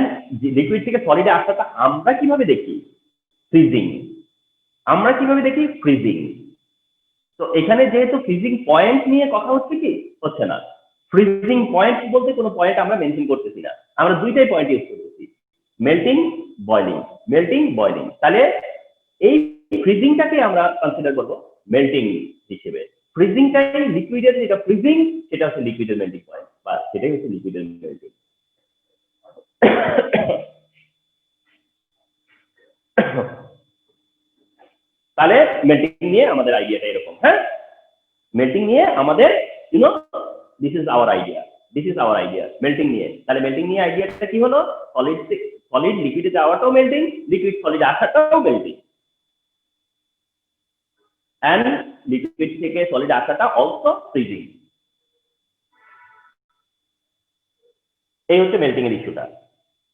লিকুইড থেকে সলিডে আসাটা আমরা কিভাবে দেখি? ফ্রিজিং। আমরা কিভাবে দেখি? ফ্রিজিং। তো এখানে যেহেতু ফ্রিজিং পয়েন্ট নিয়ে কথা হচ্ছে, কি হচ্ছে না, ফ্রিজিং পয়েন্ট বলতে কোনো পয়েন্ট আমরা মেনশন করতেছি না, আমরা দুইটাই পয়েন্ট ইউজ করতেছি, মেল্টিং বয়লিং, মেল্টিং বয়লিং। তাহলে এই ফ্রিজিংটাকে আমরা কনসিডার করব মেল্টিং হিসেবে। ফ্রিজিংটাই লিকুইডের যেটা ফ্রিজিং, সেটা হচ্ছে লিকুইডের মেল্টিং পয়েন্ট, বা সেটাই হচ্ছে লিকুইডের মেল্টিং। তাহলে মেল্টিং নিয়ে আমাদের আইডিয়াটা এরকম। হ্যাঁ, মেল্টিং নিয়ে আমাদের this is our idea, this is our idea melting নিয়ে। তাহলে মেল্টিং নিয়ে আইডিয়াটা কি হলো? সলিড লিকুইডে যাওয়াটাও মেল্টিং, লিকুইড সলিড আসাটাও মেল্টিং, এন্ড লিকুইড থেকে সলিড আসাটা অলসো ফ্রিজিং। এই হচ্ছে মেল্টিং এর ইস্যুটা,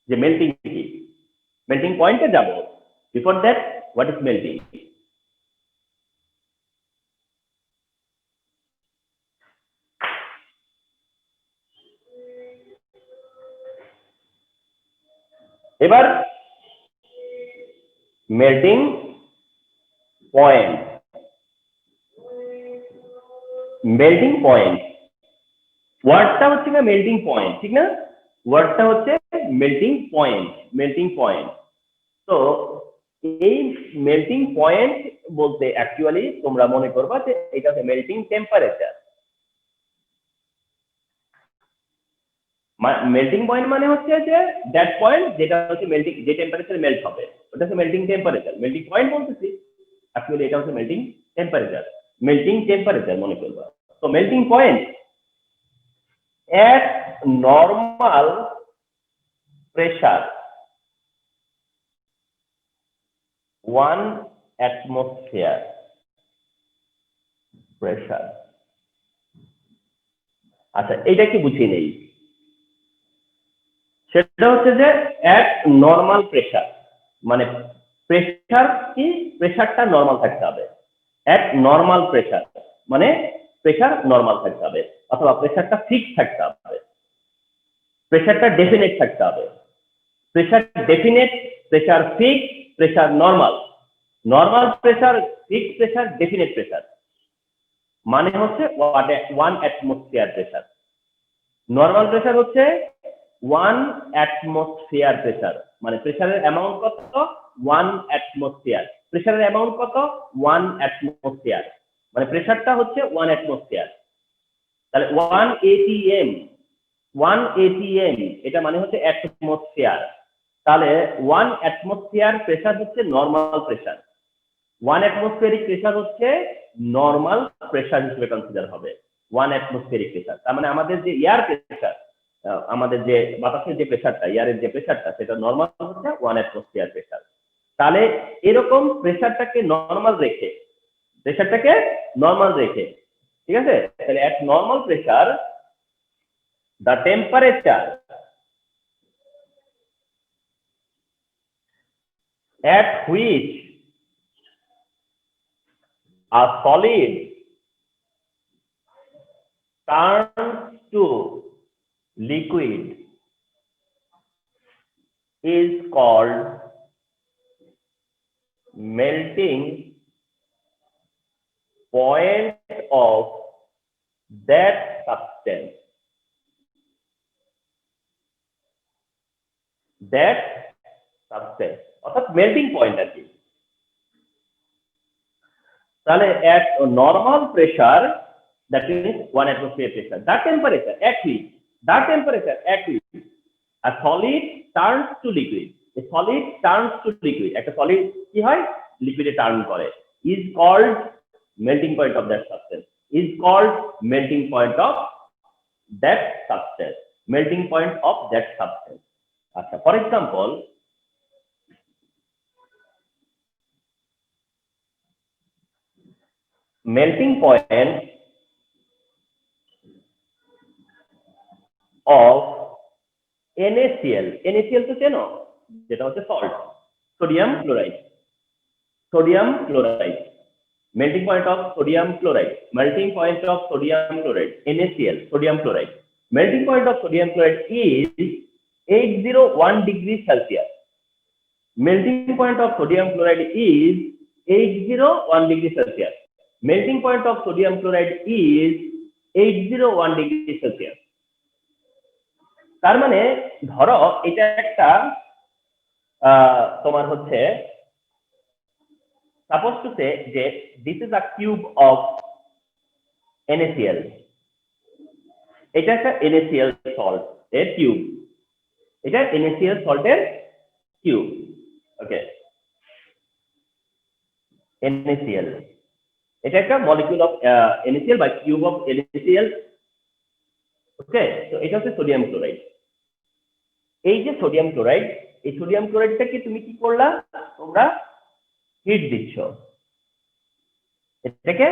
যে মেল্টিং কি। মেল্টিং পয়েন্টে যাব। Before that, what is melting? এবার মেল্টিং পয়েন্ট, মেল্টিং পয়েন্ট ওয়ার্ডটা হচ্ছে না মেল্টিং পয়েন্ট, ঠিক না? ওয়ার্ডটা হচ্ছে মেল্টিং পয়েন্ট, মেল্টিং পয়েন্ট। তো এই মেল্টিং পয়েন্ট বলতে অ্যাকচুয়ালি তোমরা মনে করবা যে এটা হচ্ছে মেল্টিং টেম্পারেচার। মেল্টিং পয়েন্ট মানে হচ্ছে যে দ্যাট পয়েন্ট যেটা হচ্ছে মেল্টিং, যে টেম্পারেচারে মেল্ট হবে, ওটা হচ্ছে মেল্টিং টেম্পারেচার। মেল্টিং পয়েন্ট বলতেছি, অ্যাকচুয়ালি এটা হচ্ছে মেল্টিং টেম্পারেচার, মেল্টিং টেম্পারেচার মনে করবা। তো melting point at normal pressure 1 atmosphere pressure। আচ্ছা, এইটা কি বুঝিয়ে নেই। সেটা হচ্ছে যে at normal pressure, মানে প্রেসার কি, প্রেসারটা নরমাল থাকতে হবে। at normal pressure মানে প্রেসার নরমাল থাকতে হবে, অথবা প্রেসারটা ফিক্স থাকতে হবে, প্রেসারটা ডেফিনেট থাকতে হবে। Pressure definite, pressure fix, pressure normal. Normal pressure, fix pressure, definite pressure মানে হচ্ছে 1 অ্যাটমসফিয়ার প্রেসার। নরমাল প্রেসার হচ্ছে 1 অ্যাটমসফিয়ার প্রেসার, মানে প্রেসারের অ্যামাউন্ট কত? 1 অ্যাটমসফিয়ার। প্রেসারের অ্যামাউন্ট কত? 1 অ্যাটমসফিয়ার, মানে প্রেসারটা হচ্ছে 1 অ্যাটমসফিয়ার। তাহলে 1 atm, 1 atm এটা মানে হচ্ছে অ্যাটমসফিয়ার। তাহলে 1 অ্যাটমসফিয়ার প্রেসার হচ্ছে নরমাল প্রেসার, 1 অ্যাটমসফিয়ারিক প্রেসার হচ্ছে নরমাল প্রেসার হিসেবে কনসিডার হবে 1 অ্যাটমসফিয়ারিক প্রেসার। তার মানে আমাদের যে এয়ার প্রেসার, আমাদের যে বাতাসের যে প্রেসারটা, এয়ারের যে প্রেসারটা, সেটা নরমাল হচ্ছে 1 অ্যাটমসফিয়ার প্রেসার। তাহলে এরকম প্রেসারটাকে নরমাল রেখে, প্রেসারটাকে নরমাল রেখে, ঠিক আছে? তাহলে at normal pressure the temperature at which a solid turns to liquid is called melting point of that substance, that substance অর্থাৎ মেল্টিং পয়েন্ট আর কি। তাহলে at normal pressure, that means 1 atmosphere pressure, that temperature at which, that temperature at which a solid turns to liquid, a solid turns to liquid, একটা solid কি হয়, লিকুইডে turn করে, is called melting point of that substance, is called melting point of that substance, melting point of that substance। আচ্ছা, for example melting point of NaCl, NaCl তো চেনো, যেটা হচ্ছে salt, sodium chloride, sodium chloride, melting point of sodium chloride, melting point of sodium chloride, NaCl, sodium chloride. Melting point of sodium chloride is 801 degrees Celsius. Melting point of sodium chloride is 801 degrees Celsius. Melting point of sodium chloride is 801 degrees Celsius. তার মানে ধরো এটা একটা তোমার হচ্ছে suppose to say যে this is a cube of NaCl. এটা একটা NaCl salt এর কিউব, এটা NaCl salt এর কিউব, ওকে। NaCl এটা একটা মলিকিউল অফ NaCl বা কিউব অফ NaCl, ওকে। তো এটা হচ্ছে সোডিয়াম ক্লোরাইড। এই যে সোডিয়াম ক্লোরাইড, এই সোডিয়াম ক্লোরাইডটাকে তুমি কি করলা, তোমরা হিট দিচ্ছ, এটাকে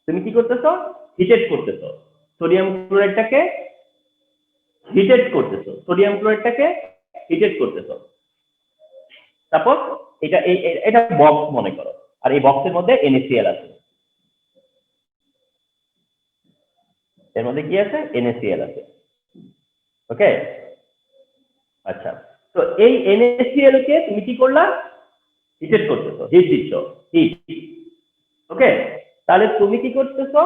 তুমি কি করতেছো, হিটেড করতেছো, সোডিয়াম ক্লোরাইডটাকে হিটেড করতেছো, সোডিয়াম ক্লোরাইডটাকে হিটেড করতেছো। তারপর এটা এটা বক্স মনে করো, আর এই বক্সের মধ্যে NaCl আছে, এর মধ্যে কি আছে, NaCl আছে, ওকে। আচ্ছা, তো এই NaCl কে তুমি কি করলা, হিটেড করতেছো, হিট দিচ্ছ, হিট, ওকে। তাহলে তুমি কি করতেছো,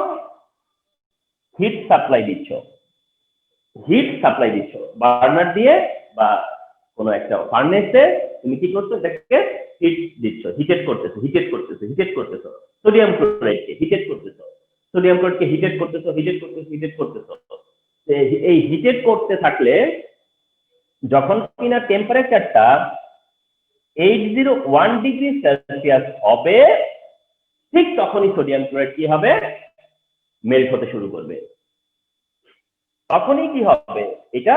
হিট সাপ্লাই দিচ্ছ, হিট সাপ্লাই দিচ্ছ বার্নার দিয়ে বা কোনো একটা ফার্নেসে তুমি কি করছো, এটাকে হিট দিচ্ছ, হিটেড করতেছো, হিটেড করতেছো, হিটেড করতেছো, সোডিয়াম ক্লোরাইডকে হিটেড করতেছো, সোডিয়াম ক্লোরাইডকে হিটেড করতেছো, হিটেড করতেছো, হিটেড করতেছো। এই হিটেড করতে থাকলে যখন কিনা টেম্পারেচারটা 801 ডিগ্রি সেলসিয়াস হবে, ঠিক তখনই সোডিয়াম ক্লোরাইড কি হবে, মেল্ট হতে শুরু করবে। তখনই কি হবে, এটা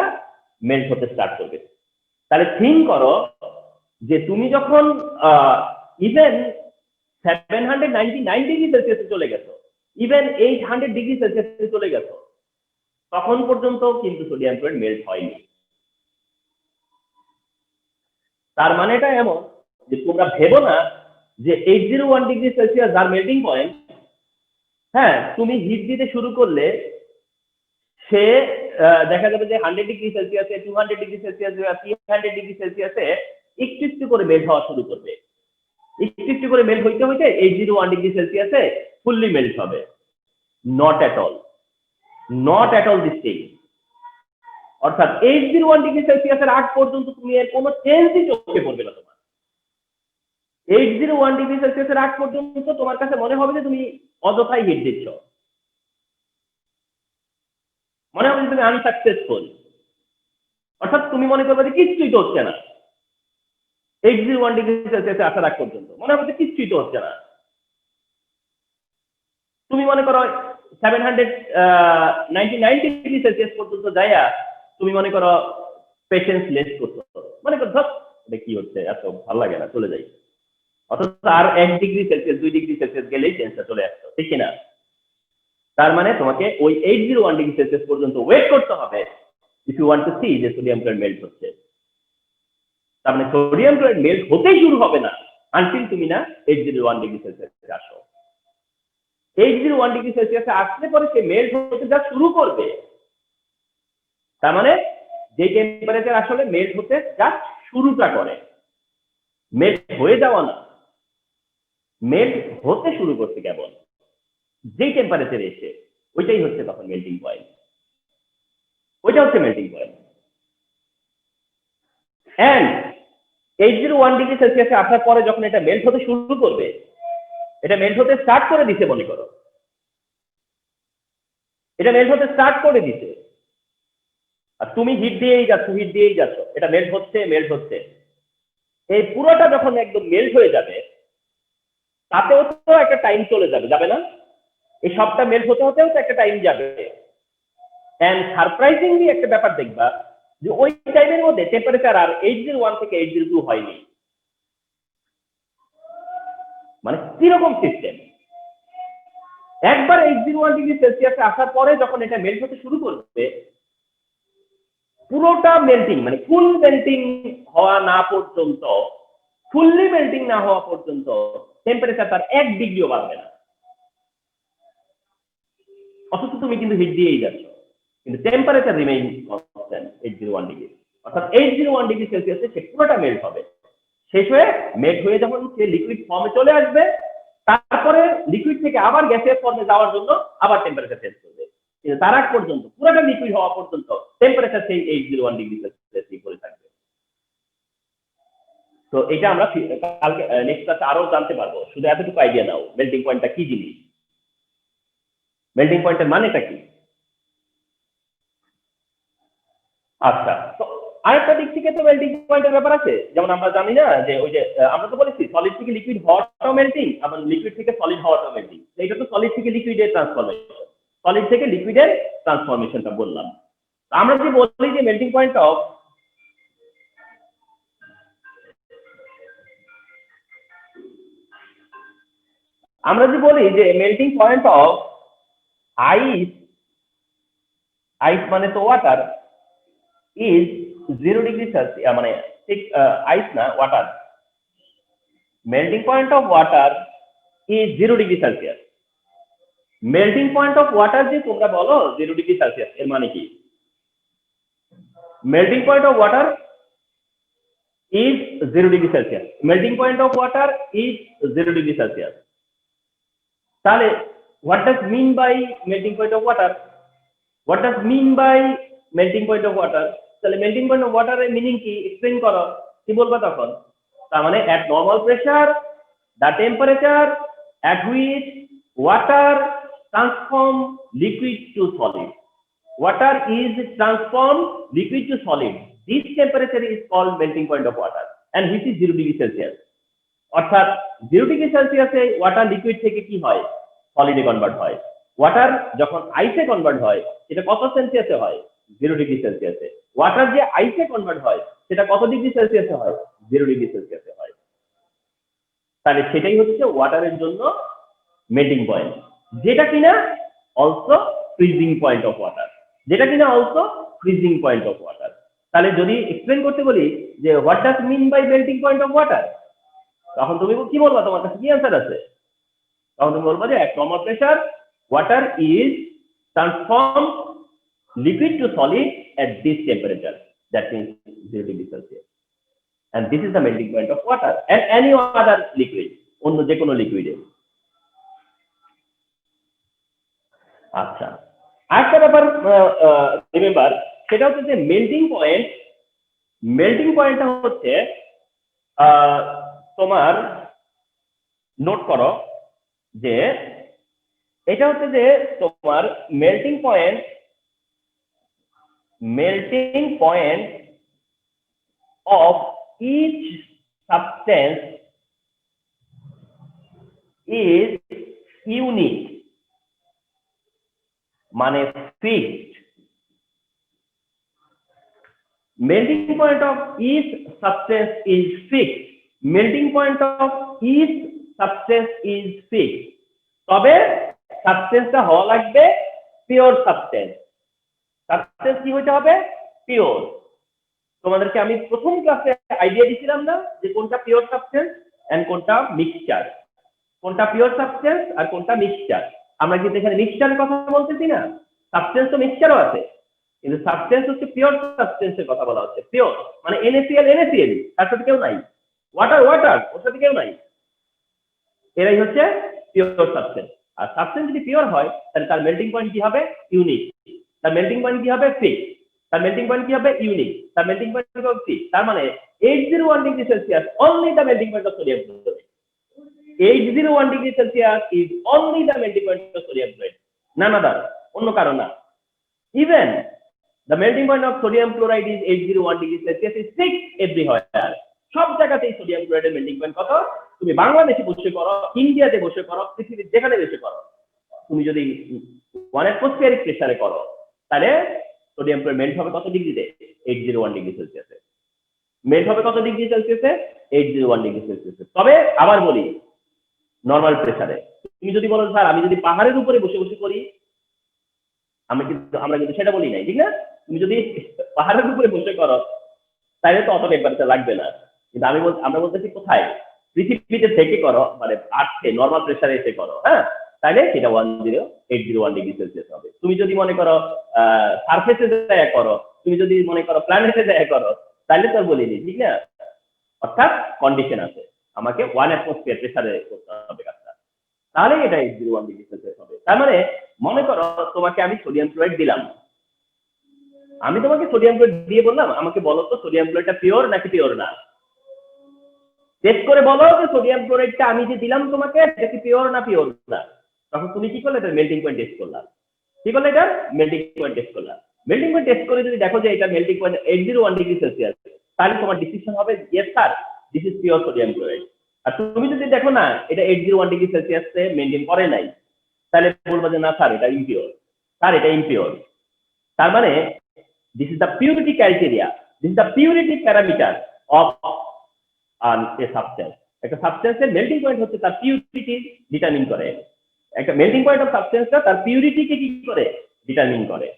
মেল্ট হতে স্টার্ট করবে। তাহলে থিঙ্ক করো যে তুমি যখন ইভেন 799 ডিগ্রি সেলসিয়াসে চলে গেছো, ইভেন 800 ডিগ্রি সেলসিয়াসে চলে গেছো, তখন পর্যন্ত কিন্তু সোডিয়াম ক্লোরাইড মেল্ট হয়নি। তার মানে এটা এমন যে তোমরা ভেবো না যে 801 ডিগ্রি সেলসিয়াস যার মেল্টিং পয়েন্ট, হ্যাঁ, তুমি হিট দিতে শুরু করলে সে দেখা যাবে যে 100 ডিগ্রি সেলসিয়াসে, 200 ডিগ্রি সেলসিয়াসে, 300 ডিগ্রি সেলসিয়াসে একটু একটু করে মেল্ট হওয়া শুরু করবে। একটু একটু করে মেল্ট হইতে হইতে 801 ডিগ্রি সেলসিয়াসে ফুললি মেল্ট হবে। Not at all, not at all this thing. অর্থাৎ 801 ডিগ্রি সেলসিয়াসের আগ পর্যন্ত তুমি এর কোনো চেঞ্জই চোখে পড়বে না তোমার। 801 ডিগ্রি সেলসিয়াসের আগ পর্যন্ত তোমার কাছে মনে হবে যে তুমি অযথাই হিট দিচ্ছ, মনে হবে যে তুমি আনসাকসেসফুল। অর্থাৎ তুমি মনে করবে যে কিচ্ছুই তো হচ্ছে না। 801 ডিগ্রি সেলসিয়াসে আসার আগ পর্যন্ত মনে হবে যে কিচ্ছুই তো হচ্ছে না। তুমি মনে করো 799 ডিগ্রি সেলসিয়াস পর্যন্ত যাইয়া তুমি মনে করো পেশেন্স লেস করছো, মনে করো ধর এটা কি হচ্ছে, এত ভালো লাগে না, চলে যাই। অথচ আর 1 ডিগ্রি সেলসিয়াস 2 ডিগ্রি সেলসিয়াস গেলেই চেঞ্জটা চলে আসতো, ঠিক কিনা? তার মানে তোমাকে ওই 801 ডিগ্রি সেলসিয়াস পর্যন্ত ওয়েট করতে হবে if you want to see যে সোডিয়াম ক্লোরাইড মেল্ট হচ্ছে। তার মানে সোডিয়াম ক্লোরাইড মেল্ট হতেই শুরু হবে না আনটিল তুমি না 801 ডিগ্রি সেলসিয়াসে আসো। 801 ডিগ্রি সেলসিয়াসে আসলে পরে সে মেল্ট হতে যা শুরু করবে, তার মানে যে টেম্পারেচার আসলে মেল্ট হতে যা শুরুটা করে, মেল্ট হয়ে যাওয়া না, মেল্ট হতে শুরু করতে কেবল যেই টেম্পারেচারে এসে, ওইটাই হচ্ছে তখন মেল্টিং পয়েন্ট, ওইটা হচ্ছে মেল্টিং পয়েন্ট। এন্ড 801 ডিগ্রি সেলসিয়াসে আসার পরে যখন এটা মেল্ট হতে শুরু করবে, এটা মেল্ট হতে স্টার্ট করে দিছে, মনে করো এটা মেল্ট হতে স্টার্ট করে দিছে, আর তুমি হিট দিয়েই যাচ্ছ, হিট দিয়েই যাচ্ছ, এটা মেল্ট হচ্ছে, মেল্ট হচ্ছে। এই পুরোটা যখন একদম মেল্ট হয়ে যাবে, তাতেও তো একটা টাইম চলে যাবে, যাবে না? এই সবটা মেল্ট হতে হতেও তো একটা টাইম যাবে। এন্ড সারপ্রাইজিংলি একটা ব্যাপার দেখবা যে ওই টাইমের মধ্যে টেম্পারেচার আর 801 থেকে 802 হয়নি। মানে কিরকম সিস্টেম, একবার 801 ডিগ্রি সেলসিয়াসে আসার পরে যখন এটা মেল্ট হতে শুরু করবে, পুরোটা মেল্টিং মানে ফুল মেল্টিং হওয়া না পর্যন্ত, ফুললি মেল্টিং না হওয়া পর্যন্ত টেম্পারেচার তার 1 ডিগ্রিও বাড়বে না। অথচ তুমি কিন্তু হিট দিয়েই যাচ্ছ, কিন্তু টেম্পারেচার রিমেইন কনস্ট্যান্ট 801 ডিগ্রি। অর্থাৎ 801 ডিগ্রি সেলসিয়াসে সে পুরোটা মেল্ট হবে। শেষ হয়ে মেল্ট হয়ে যখন সে লিকুইড ফর্মে চলে আসবে, তারপরে লিকুইড থেকে আবার গ্যাসের ফর্মে যাওয়ার জন্য আবার টেম্পারেচার চেঞ্জ করবে। কিন্তু তার আগ পর্যন্ত পুরোটা লিকুইড হওয়া পর্যন্ত টেম্পারেচার সেই 801 ডিগ্রি সেলসিয়াসই পড়ে থাকবে। তো এটা আমরা কালকে নেক্সট ক্লাসে আরো জানতে পারবো। শুধু এতটুকু আইডিয়া নাও মেল্টিং পয়েন্টটা কি জিনিস, মেল্টিং পয়েন্টের মানেটা কি। আচ্ছা, তো আরেকটা দিক থেকে তো মেল্টিং পয়েন্টের ব্যাপার আছে। যেমন আমরা জানি না যে ওই যে আমরা তো বলেছি সলিড থেকে লিকুইড হওয়াটাও মেল্টিং, আবার লিকুইড থেকে সলিড হওয়াটাও মেল্টিং। এটা তো সলিড থেকে লিকুইডের ট্রান্সফরমেশন, সলিড থেকে লিকুইডের ট্রান্সফরমেশনটা বললাম। আমরা যে বলি যে মেল্টিং পয়েন্ট অফ আইস, আইস মানে তো ওয়াটার, ইজ 0 ডিগ্রি সেলসিয়াস, মানে ঠিক আইস না water, melting point of water is 0 degree Celsius. Melting point of water যে তোমরা বলো 0 ডিগ্রি সেলসিয়াস, এর মানে কি? Melting point of water is 0 degree Celsius, melting point of water is 0 degree Celsius. তাহলে what does mean by melting point of water? What does mean by melting point of water? তাহলে melting point of water এর meaning কি explain করো, কি বলবা তখন? তার মানে at normal pressure the temperature at which water transform liquid to solid, water is transformed liquid to solid, this temperature is called melting point of water and which is 0 degree Celsius। অর্থাৎ 0 degree সেলসিয়াসে water liquid থেকে কি হয়, সলিডে convert হয়। Water যখন আইসে convert হয় সেটা কত সেলসিয়াসে হয়? 0 ডিগ্রি সেলসিয়াসে। ওয়াটার যে আইসে কনভার্ট হয় সেটা কত ডিগ্রি সেলসিয়াসে হয়? 0 ডিগ্রি সেলসিয়াসে হয়। তাহলে সেটাই হচ্ছে ওয়াটারের জন্য মেল্টিং পয়েন্ট, যেটা কিনা also freezing point of water, যেটা কিনা also freezing point of water. তাহলে যদি এক্সপ্লেন করতে বলি যে what does mean by melting point of water, তখন তুমি কি বলবা? তোমার কাছে কি অ্যান্সার আছে? তখন তুমি বলবা যে at normal pressure water is transformed liquid to solid at this temperature, that means 0 degree Celsius, and this is the melting point of water and any other liquid, অন্য যে কোনো লিকুইডে। আচ্ছা, আরেকটা ব্যাপার রিমেম্বার, সেটা হচ্ছে যে মেল্টিং পয়েন্টটা হচ্ছে তোমার নোট করো যে এটা হচ্ছে যে তোমার melting point of each substance is unique, মানে fixed. Melting point of each substance is fixed, melting point of each substance is fixed. তবে সাবস্টেন্সটা হওয়া লাগবে পিওর সাবস্টেন্স। সাবস্টেন্স কি হতে হবে? পিওর। তোমাদেরকে আমি প্রথম ক্লাসে আইডিয়া দিয়েছিলাম না যে কোনটা পিওর সাবস্টেন্স এন্ড কোনটা মিক্সচার, কোনটা পিওর সাবস্টেন্স আর কোনটা মিক্সচার। আমরা কিন্তু এখানে মিক্সচারের কথা বলতেছি না, সাবস্টেন্স তো মিক্সচারও আছে, কিন্তু সাবস্টেন্স হচ্ছে পিওর সাবস্টেন্সের কথা বলা হচ্ছে। পিওর মানে NaCl তার সাথে কেউ নাই, ওয়াটার ওর সাথে কেউ নাই, এরাই হচ্ছে পিওর সাবস্টেন্স। আর সাবস্টেন্স যদি পিওর হয় তাহলে তার মেল্টিং পয়েন্ট কি হবে? ইউনিক। তার মেল্টিং পয়েন্ট কি হবে? ফিক্সড। তার মেল্টিং পয়েন্ট কি হবে? ইউনিক। তার মেল্টিং পয়েন্ট হবে ফিক্সড। তার মানে 801 degree Celsius only the melting point of sodium chloride, 801 degree Celsius is only the melting point of sodium chloride, none other, অন্য কারণ না। Even the melting point of sodium chloride is 801 degree Celsius is fixed everywhere. সব জায়গাতেই sodium ক্লোরাইডের melting point কত? তুমি বাংলাদেশে বসে করো, ইন্ডিয়াতে বসে করো, পৃথিবীর যেখানে বসে করো, তুমি যদি 1 অ্যাটমসফিয়ারিক প্রেসারে করো তাহলে সোডিয়াম ক্লোরাইড মেল্ট হবে কত ডিগ্রিতে? 801 ডিগ্রি সেলসিয়াসে। মেল্ট হবে কত ডিগ্রি সেলসিয়াসে? 801 ডিগ্রি সেলসিয়াসে। তবে আবার বলি নর্মাল প্রেসারে। তুমি যদি বলো স্যার আমি যদি পাহাড়ের উপরে বসে বসে করি আমরা কিন্তু সেটা বলি নাই, ঠিক না? তুমি যদি পাহাড়ের উপরে বসে করো তাহলে তো অত টেম্পারেচার লাগবে না, কিন্তু আমরা বলতেছি কোথায়, পৃথিবীতে থেকে করো, মানে আর্থে নর্মাল প্রেসারে এসে করো, হ্যাঁ, তাহলে সেটা 10801 ডিগ্রি সেলসিয়াস হবে। তুমি যদি মনে করো সারফেসে যায় করো, তুমি যদি মনে করো প্ল্যানেটে যায় করো, তাহলে তো বলিনি, ঠিক না? অর্থাৎ কন্ডিশন আছে, আমাকে 1 অ্যাটমসফিয়ার প্রেসারে করতে হবে কাজটা, তাহলে এটা 801 ডিগ্রি সেলসিয়াস হবে। তার মানে মনে করো তোমাকে আমি সোডিয়াম ক্লোরাইড দিলাম, আমি তোমাকে সোডিয়াম ক্লোরাইড দিয়ে বললাম আমাকে বলো তো সোডিয়াম ক্লোরাইডটা পিওর নাকি পিওর না, টেস্ট করে বলো যে সোডিয়াম ক্লোরাইডটা আমি যে দিলাম তোমাকে এটা কি পিওর না পিওর না। তখন তুমি কি করলে, এটা মেল্টিং পয়েন্ট টেস্ট করলাম, কি করলে, এটা মেল্টিং পয়েন্ট টেস্ট করলাম। মেল্টিং পয়েন্ট টেস্ট করে যদি দেখো যে এটা মেল্টিং পয়েন্ট 801 ডিগ্রি সেলসিয়াস, তাহলে তোমার ডিসিশন হবে yes sir this is pure sodium chloride. আর তুমি যদি দেখো না এটা 801 ডিগ্রি সেলসিয়াসে মেনটেন করে নাই, তাহলে বলবো যে না স্যার এটা ইমপিওর, স্যার এটা ইমপিওর। তার মানে this is the purity criteria, this is the purity parameter of a substance. একটা সাবস্টেন্সের মেল্টিং পয়েন্ট হচ্ছে তার পিউরিটি ডিটারমিন করে, একটা মেল্টিং পয়েন্ট অফ সাবস্টেন্সটা তার পিউরিটিকে কি করে ডিটারমিন করে,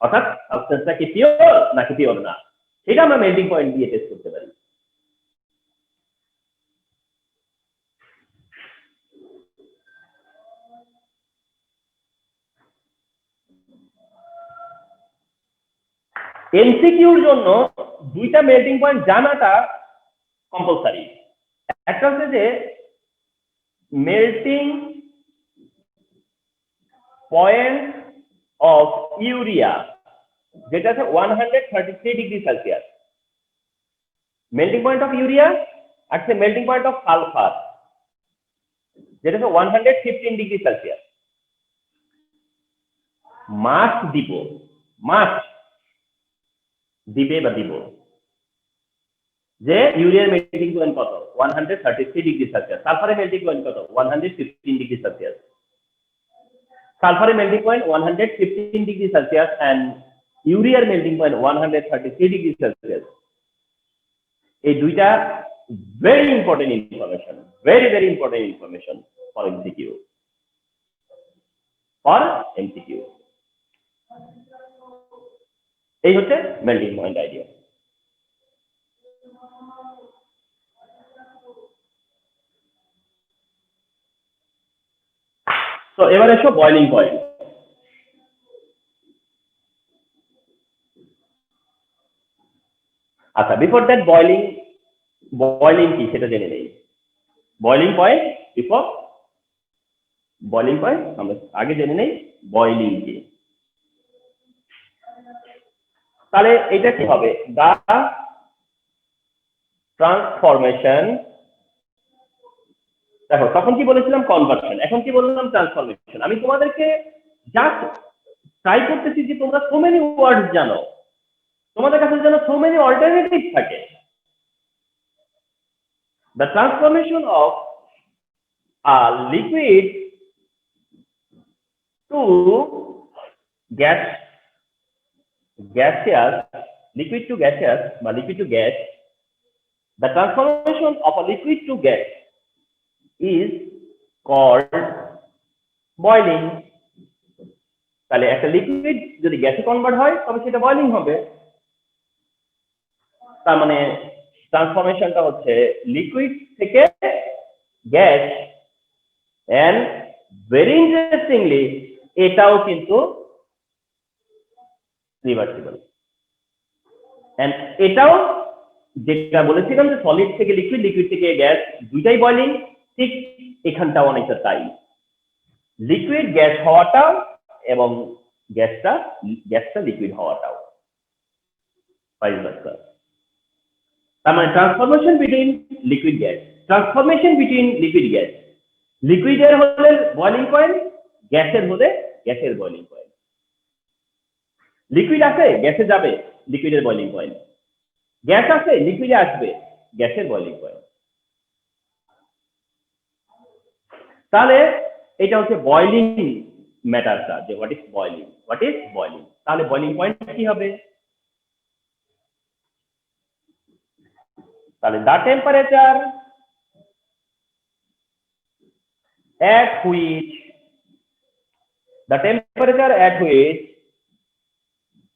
অর্থাৎ সাবস্টেন্সটা কি পিওর নাকি পিওর না, সেটা আমরা মেল্টিং পয়েন্ট দিয়ে টেস্ট করতে পারি। এমসিকিউর জন্য দুইটা মেল্টিং পয়েন্ট জানাটা কম্পালসারি। একটা হচ্ছে যে মেল্টিং পয়েন্ট অফ ইউরিয়া, যেটা আছে 133 degree Celsius, melting point of urea আছে মেল্টিং পয়েন্ট অফ সালফার, যেটা আছে 115 ডিগ্রি সেলসিয়াস। মাস দিব, মাস দিবে বা দিব যে ইউরিয়ার মেল্টিং পয়েন্ট কত 133 ডিগ্রি সেলসিয়াস, সালফারের মেল্টিং পয়েন্ট কত 115 ডিগ্রি সেলসিয়াস। সালফারের melting point 115 degree Celsius and ইউরিয়ার মেল্টিং পয়েন্ট 133 ডিগ্রি সেলসিয়াস। এই দুইটা very important information, very important information for MCQ, এই হচ্ছে মেল্টিং পয়েন্ট আইডিয়া। তো এবার এসো বয়লিং পয়েন্ট। আচ্ছা, বিফোর দ্যাট বয়লিং কি সেটা জেনে নেই। Boiling point before boiling point আমরা আগে জেনে নেই বয়লিং কি। তাহলে এটা কি হবে, দা ট্রান্সফরমেশন, দেখো তখন কি বলেছিলাম কনভার্সন, এখন কি বললাম ট্রান্সফরমেশন। আমি তোমাদেরকে জাস্ট ট্রাই করতেছি যে তোমরা সো মেনি ওয়ার্ড জানো, তোমাদের কাছে যেন সো মেনি অল্টারনেটিভ থাকে। The transformation of a liquid to gaseous, liquid to gaseous বা liquid to gas, the transformation of a liquid to gas is called boiling. তাহলে একটা লিকুইড যদি গ্যাসে কনভার্ট হয় তবে সেটা বয়লিং হবে। তার মানে ট্রান্সফরমেশনটা হচ্ছে লিকুইড থেকে গ্যাস, এন্ড ভেরি ইন্টারেস্টিংলি এটাও কিন্তু রিভার্সিবল। এন্ড এটাও যেটা বলেছিলাম যে সলিড থেকে লিকুইড, লিকুইড থেকে গ্যাস, দুইটাই বয়লিং, ঠিক এখানটাও অনেকটা তাই। লিকুইড গ্যাস হওয়াটাও এবং গ্যাসটা লিকুইড হওয়াটাও ভাইস ভার্সা। তার মানে transformation between liquid gas, transformation between liquid gas, লিকুইডের হলে বয়লিং পয়েন্ট, গ্যাসের হলে গ্যাসের বয়লিং পয়েন্ট। লিকুইড আছে গ্যাসে যাবে, লিকুইডের বয়লিং পয়েন্ট। গ্যাস আছে লিকুইডে আসবে, গ্যাসের বয়লিং পয়েন্ট। তাহলে এটা হচ্ছে বয়লিং ম্যাটারটা, যে হোয়াট ইজ বয়লিং। তাহলে বয়লিং পয়েন্ট কি হবে, তাহলে the temperature at which the temperature at which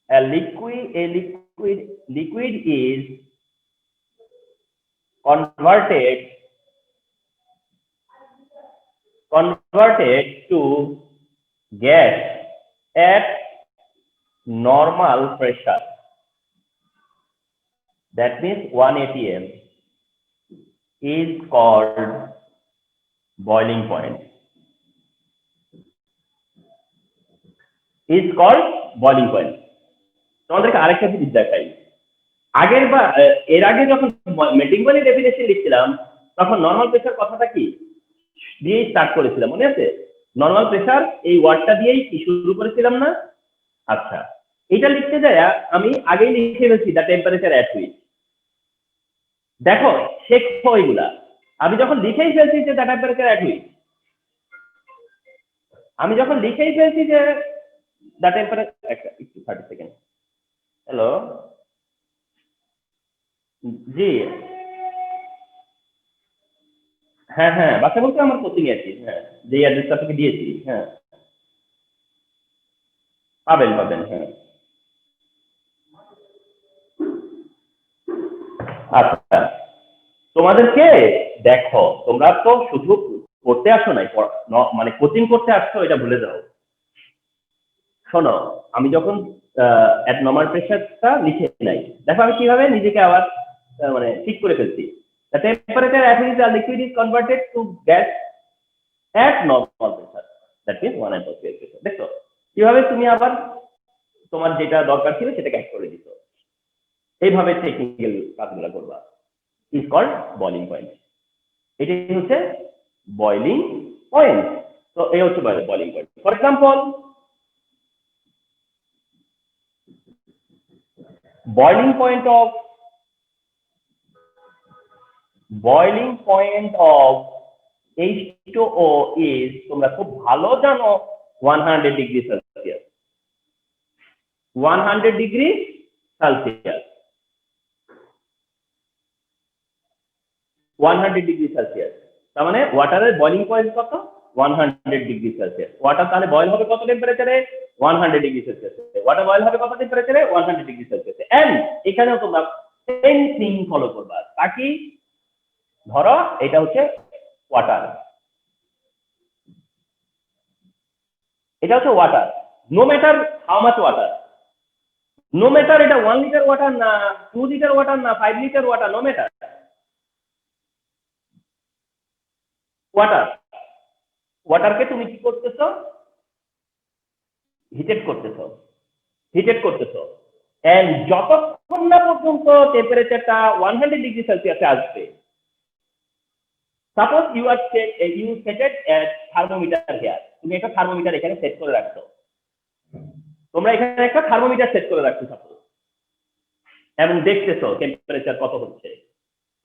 a liquid is converted to gas at normal pressure, that means 1 atm, is called boiling point. তোমাদেরকে আরেকটা জিনিস দেখাই। এর আগে যখন মেটিংবলি ডেফিনেশন লিখছিলাম তখন নর্মাল প্রেসার কথাটা কি দিয়েই স্টার্ট করেছিলাম, মনে আছে? নর্মাল প্রেসার এই ওয়ার্ডটা দিয়েই কি শুরু করেছিলাম না? আচ্ছা, এটা লিখতে যায় আমি আগেই লিখে ফেলছি দ্য টেম্পারেচার অ্যাট হুইচ। দেখো শেখো এগুলা। আমি যখন লিখেই ফেলছি যে the temperature at which, the temperature, একটু 30 সেকেন্ড। হ্যালো, জি হ্যাঁ হ্যাঁ, বাচ্চা বলতে আমার কোচিং এ আছি। হ্যাঁ, যে অ্যাড্রেসটা আপনাকে দিয়েছি। হ্যাঁ, পাবেন। হ্যাঁ, আচ্ছা, তোমাদেরকে দেখো, তোমরা তো শুধু পড়তে আসো নাই, মানে কোচিং করতে আসছো, এটা ভুলে যাও। শোনো, আমি যখন নর্মাল প্রেসারটা লিখে নাই, দেখো আমি কিভাবে নিজেকে আবার মানে ঠিক করে ফেলছি। The temperature at which the liquid is converted to gas at normal pressure, that means 1 atmosphere pressure. দেখো কিভাবে তুমি আবার তোমার যেটা দরকার ছিল সেটা অ্যাড করে দিছো। এইভাবে টেকনিক্যাল কাজগুলো করবা। Is called boiling point. এটাই হচ্ছে বয়লিং পয়েন্ট। তো এই হচ্ছে boiling point. For example, boiling point of H2O is, তোমরা খুব ভালো জানো, 100 degree Celsius. 100 degree Celsius 100 degree Celsius, তার মানে ওয়াটারের বয়লিং পয়েন্ট কত? 100 ডিগ্রি সেলসিয়াস। ওয়াটার তাহলে বয়েল হবে কত টেম্পারেচারে? 100 ডিগ্রি সেলসিয়াসে। ওয়াটার বয়েল হবে কত টেম্পারেচারে? 100 ডিগ্রি সেলসিয়াসে। এন্ড এখানেও তোমরা সেম থিং ফলো করবা। তাকি ধরো এটা হচ্ছে water, no matter how much water, no matter এটা 1 লিটার ওয়াটার না, 2 লিটার ওয়াটার না, 5 লিটার ওয়াটার, নো ম্যাটার, ওয়াটারকে তুমি কি করতেছো? হিটেড করতেছো। এন্ড যতক্ষণ না পর্যন্ত টেম্পারেচারটা 100 ডিগ্রি সেলসিয়াসে আসবে, suppose you set it at thermometer here, তুমি একটা থার্মোমিটার এখানে সেট করে রাখছো, তোমরা এখানে একটা থার্মোমিটার সেট করে রাখছো সাপোজ, এবং দেখতেছো টেম্পারেচার কত হচ্ছে।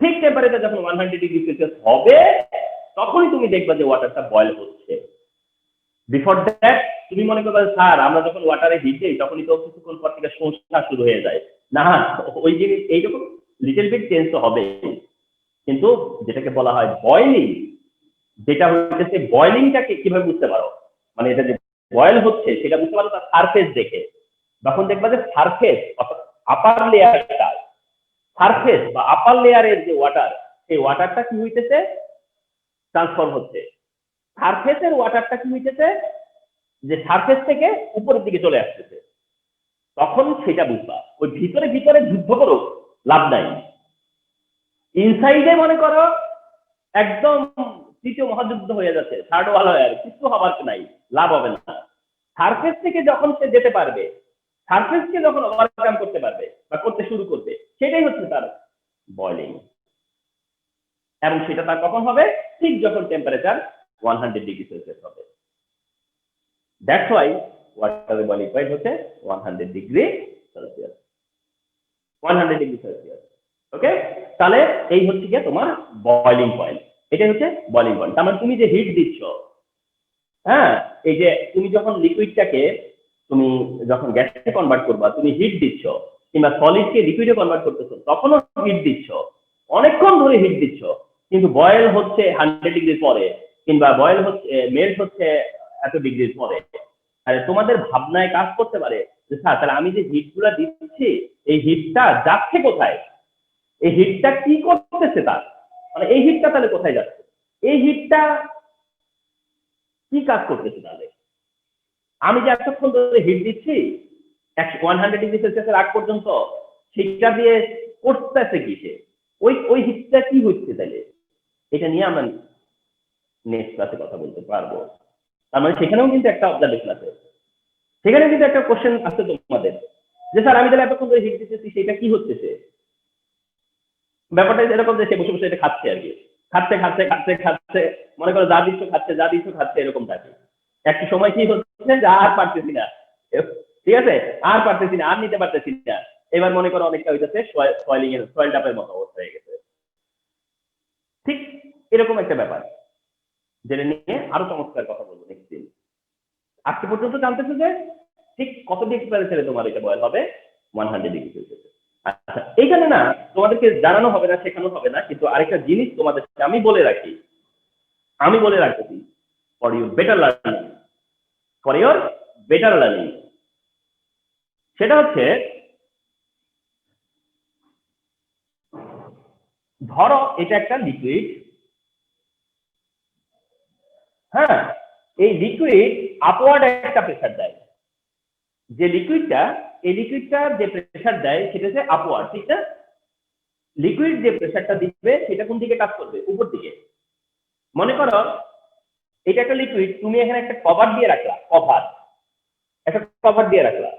ঠিক টেম্পারেচার যখন 100 ডিগ্রি সেলসিয়াস হবে তখনই তুমি দেখবা যে ওয়াটারটা বয়েল হচ্ছে। বিফোর দ্যাট তুমি মনে করবে স্যার আমরা যখন ওয়াটারে হিট দিই তখনই তো কিছুক্ষণ পর থেকে সমস্যা শুরু হয়ে যায়। না, ওই জিনিস এইরকম লিটল বিট চেঞ্জ তো হবে, কিন্তু যেটাকে বলা হয় বয়েলিং, যেটা হচ্ছে বয়েলিংটাকে কিভাবে বুঝতে পারো, মানে এটা যে বয়েল হচ্ছে সেটা বুঝতে পারো তার সারফেস দেখে। তখন দেখবা যে সারফেস আপার লেয়ারটা, সারফেস বা আপার লেয়ারের যে ওয়াটার, সেই ওয়াটারটা কি হইতেছে? ট্রান্সফর্ম হচ্ছে। সারফেসের ওয়াটারটা কি হইতেছে? যে সারফেস থেকে উপরের দিকে চলে আসতেছে। তখন সেটা বুঝবা। ওই ভিতরে যুদ্ধ করো, লাভ নাই। ইনসাইডে মনে করো একদম তৃতীয় মহাযুদ্ধ হয়ে যাচ্ছে, থার্ড ওয়ার্ল্ড ওয়ার, কিছু হবার নাই, লাভ হবে না। সারফেস থেকে যখন সে যেতে পারবে, সারফেসকে যখন ওভারকাম করতে পারবে বা করতে শুরু করবে, সেটাই হচ্ছে তার বয়লিং। এবং সেটা তার কখন হবে? ঠিক যখন টেম্পারেচার 100 ডিগ্রি সেলসিয়াস হবে। দ্যাটস ওয়াই ওয়াটারের বয়লিং পয়েন্ট হচ্ছে 100 degree Celsius. 100 degree Celsius. Okay, তাহলে এই হচ্ছে কি তোমার বয়লিং পয়েন্ট। এটাই হচ্ছে বয়লিং পয়েন্ট। তার মানে তুমি যে হিট দিচ্ছ, হ্যাঁ, এই যে তুমি যখন লিকুইডটাকে তুমি যখন গ্যাসে কনভার্ট করবা, তুমি হিট দিচ্ছ, কিংবা সলিডকে লিকুইডে কনভার্ট করতেছো, তখনও হিট দিচ্ছ, অনেকক্ষণ ধরে হিট দিচ্ছ, কিন্তু বয়েল হচ্ছে 100 ডিগ্রির পরে, কিংবা বয়েল হচ্ছে মেল্ট হচ্ছে এত ডিগ্রির পরে। আরে তোমাদের ভাবনায় কাজ করতে পারে যে স্যার তাহলে আমি যে হিটগুলো দিচ্ছি এই হিটটা যাচ্ছে কোথায়, এই হিটটা কি করতেছে, তার মানে এই হিটটা তাহলে কোথায় যাচ্ছে, এই হিটটা কি কাজ করতেছে, তাহলে আমি যে এতক্ষণ ধরে হিট দিচ্ছি 100 ডিগ্রি সেলসিয়াসের আগ পর্যন্ত, সেটা দিয়ে করতেছে কি সে, ওই ওই হিটটা কি হচ্ছে, তাহলে এটা নিয়ে আমরা নেক্সট ক্লাসে কথা বলতে পারবো। তার মানে সেখানেও কিন্তু একটা অবজারভেশন আছে, সেখানে কিন্তু একটা কোশ্চেন আছে তোমাদের যে স্যার আমি তাহলে এতক্ষণ ধরে হিট দিতেছি সেটা কি হচ্ছে, ব্যাপারটা এরকম যে সে বসে বসে এটা খাচ্ছে আর কি, খাচ্ছে খাচ্ছে খাচ্ছে খাচ্ছে, মনে করো যা দিচ্ছ খাচ্ছে যা দিচ্ছ খাচ্ছে, এরকম থাকে। একটা সময় কি হচ্ছে যে আর পারতেছি না, ঠিক আছে, আর পারতেছি না, আর নিতে পারতেছি না, এবার মনে করো অনেকটা হইতেছে সয়েলিং এর সয়েল টাপের মতো অবস্থা হয়ে গেছে, ঠিক এরকম একটা ব্যাপার, যেটা নিয়ে আরো চমৎকার কথা বলবো নেক্সট দিন। আজকে পর্যন্ত জানতেছো যে ঠিক কত ডিগ্রি টেম্পারেচারে তোমার এটা বয়েল হবে, 100 ডিগ্রি সেলসিয়াস। আচ্ছা এইখানে না তোমাদেরকে জানানো হবে না, শেখানো হবে না, কিন্তু আরেকটা জিনিস তোমাদেরকে আমি বলে রাখি, আমি বলে রাখতেছি for your better learning, for your better learning, সেটা হচ্ছে ধরো এটা একটা লিকুইড, হ্যাঁ, এই লিকুইড আপওয়ার্ড একটা প্রেসার দেয়, যে লিকুইডটা এই লিকুইডটা যে প্রেসার দেয় সেটা হচ্ছে আপওয়ার্ড, ঠিক না? লিকুইড যে প্রেসারটা দিবে সেটা কোন দিকে কাজ করবে, উপর দিকে। মনে করো এটা একটা লিকুইড, তুমি এখানে একটা কভার দিয়ে রাখলা, কভার একটা কভার দিয়ে রাখলা,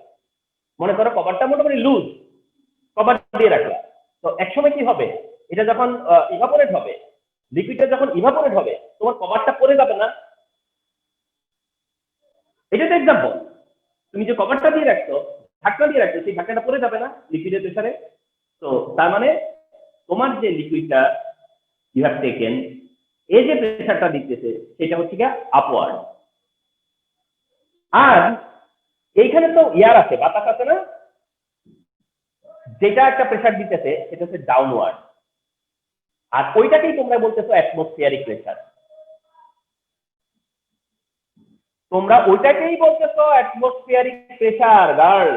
মনে করো কভারটা মোটামুটি লুজ, কভার দিয়ে রাখলা, তো একসময় কি হবে, এটা যখন ইভাপোরেট হবে, লিকুইডটা যখন ইভাপোরেট হবে তোমার কভারটা পড়ে যাবে না, এটা তো এক্সাম্পল। তুমি যে কভারটা দিয়ে রাখছো, ঢাকনা দিয়ে রাখছো, সেই ঢাকনাটা পড়ে যাবে না লিকুইডের প্রেসারে। তো তার মানে তোমার যে লিকুইডটা ইউ হ্যাভ টেকেন, এই যে প্রেসারটা দিতেছে সেটা হচ্ছে গিয়ে আপওয়ার্ড, আর এইখানে তো এয়ার আছে, বাতাস আছে না, যেটা একটা প্রেসার দিতেছে সেটা হচ্ছে ডাউনওয়ার্ড, আর ওইটাকেই তোমরা বলতেছো অ্যাটমসফিয়ারিক প্রেসার, তোমরা ওইটাকেই বলতেছো অ্যাটমসফিয়ারিক প্রেসার গার্ল,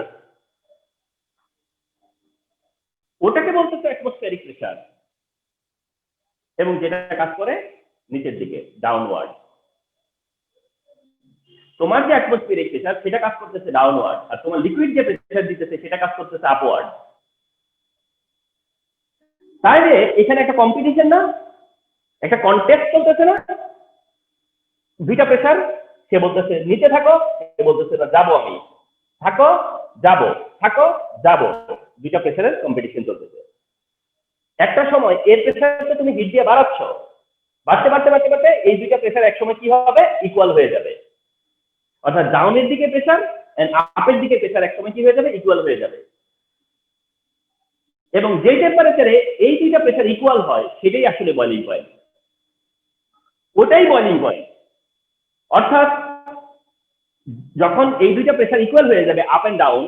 ওটাকে বলতেছো অ্যাটমসফিয়ারিক প্রেসার, এবং যেটা কাজ করে নিচের দিকে ডাউনওয়ার্ড। তোমার যে অ্যাটমসফিয়ারিক প্রেসার সেটা কাজ করতেছে ডাউনওয়ার্ড, আর তোমার লিকুইড যে প্রেসার দিতেছে সেটা কাজ করতেছে আপওয়ার্ড। তাইলে এখানে একটা কম্পিটিশন না, একটা কন্টেস্ট চলতেছে না, দুইটা প্রেসার, সে বলতেছে নিচে থাকো, সে বলতেছে যাবো আমি, থাকো যাবো, থাকো যাবো, দুইটা প্রেসারের কম্পিটিশন চলতেছে। একটা সময় এর প্রেসারটা তুমি হিট দিয়ে বাড়াচ্ছ, বাড়তে বাড়তে বাড়তে বাড়তে এই দুইটা প্রেসার একসময় কি হবে, ইকুয়াল হয়ে যাবে, অর্থাৎ ডাউনের দিকে প্রেসার এন্ড আপের দিকে প্রেসার একসময় কি হয়ে যাবে, ইকুয়াল হয়ে যাবে। এবং যে টেম্পারেচারে এই দুইটা প্রেসার ইকুয়াল হয় সেটাই আসলে বয়লিং পয়েন্ট, ওটাই বয়লিং পয়েন্ট। অর্থাৎ যখন এই দুইটা প্রেসার ইকুয়াল হয়ে যাবে আপ এন্ড ডাউন,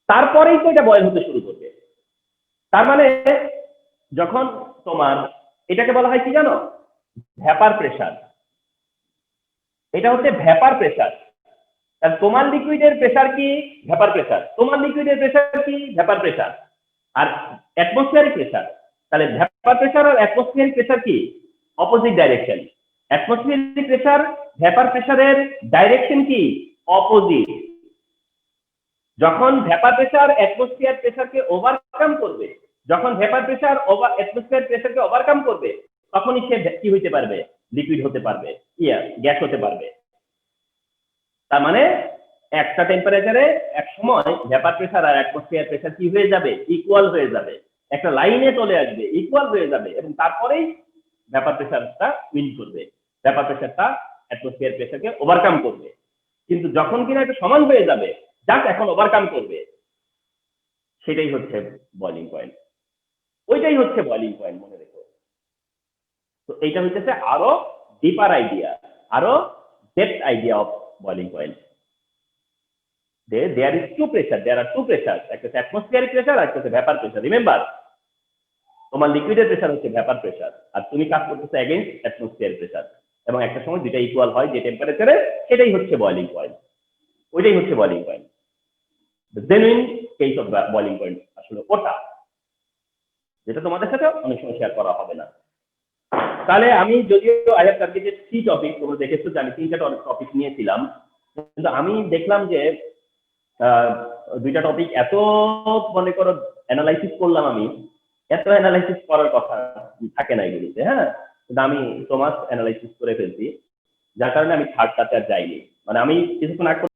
তারপরেই তো এটা বয়েল হতে শুরু করবে। তার মানে যখন তোমার এটাকে বলা হয় কি জানো, ভ্যাপার প্রেসার, এটা হচ্ছে ভ্যাপার প্রেসার। তোমার লিকুইডের প্রেসার কি, ভ্যাপার প্রেসার, তোমার লিকুইডের প্রেসার কি, ভ্যাপার প্রেসার, আর অ্যাটমসফিয়ারিক প্রেসার, তাহলে ভ্যাপার প্রেসার আর অ্যাটমসফিয়ারিক প্রেসার কি, opposite direction. Atmospheric pressure vapour প্রেসারের ডাইরেকশন কি, অপোজিট। যখন ভ্যাপার প্রেসার অ্যাটমসফিয়ার প্রেসারকে ওভারকাম করবে, যখন ভ্যাপার প্রেসার অ্যাটমসফিয়ার প্রেসারকে ওভারকাম করবে, তখনই সে কি হইতে পারবে, লিকুইড হতে পারবে, গ্যাস হতে পারবে। তার মানে একটা টেম্পারেচারে এক সময় ভ্যাপার প্রেসার আর অ্যাটমসফিয়ার প্রেসার কি হয়ে যাবে, ইকুয়াল হয়ে যাবে, একটা লাইনে চলে আসবে, ইকুয়াল হয়ে যাবে, এবং তারপরেই ভ্যাপার প্রেসারটা উইন করবে, ভ্যাপার প্রেসারটা অ্যাটমসফিয়ার প্রেসারকে ওভারকাম করবে। কিন্তু যখন কিনা এটা সমান হয়ে যাবে, জাস্ট এখন ওভারকাম করবে, সেটাই হচ্ছে বয়লিং পয়েন্ট, ওইটাই হচ্ছে বয়লিং পয়েন্ট, মনে রেখো। তো এইটা হচ্ছে আরো ডিপার আইডিয়া, আরো depth idea of boiling point. There is two pressure, there are two pressures, একটা হচ্ছে atmospheric pressure আর একটা হচ্ছে vapor pressure। রিমেম্বার, তোমার লিকুইডের প্রেসার হচ্ছে ভ্যাপার প্রেসার, আর তুমি কাজ করতেছো এগেইনস্ট অ্যাটমসফিয়ার প্রেসার। এবং একটা সময় দুইটা ইকুয়াল হয় যে টেম্পারেচারে, সেটাই হচ্ছে বয়লিং পয়েন্ট। ওইটাই হচ্ছে boiling point. Genuine case of boiling point আসলে ওটা, যেটা তোমাদের সাথে অনেক সময় শেয়ার করা হবে না। তাহলে আমি যদিও আই হ্যাভ টার্গেটেড 3 টপিক, তোমরা দেখেছো যে আমি 3টা টপিক নিয়েছিলাম, কিন্তু আমি দেখলাম যে দুইটা টপিক এত মনে করো অ্যানালাইসিস করলাম, আমি এত অ্যানালাইসিস করার কথা থাকে না এগুলিতে, হ্যাঁ, কিন্তু আমি সো মাচ অ্যানালাইসিস করে ফেলছি, যার কারণে আমি থার্ডটাতে আর যাইনি। মানে আমি কিছুক্ষণ আগে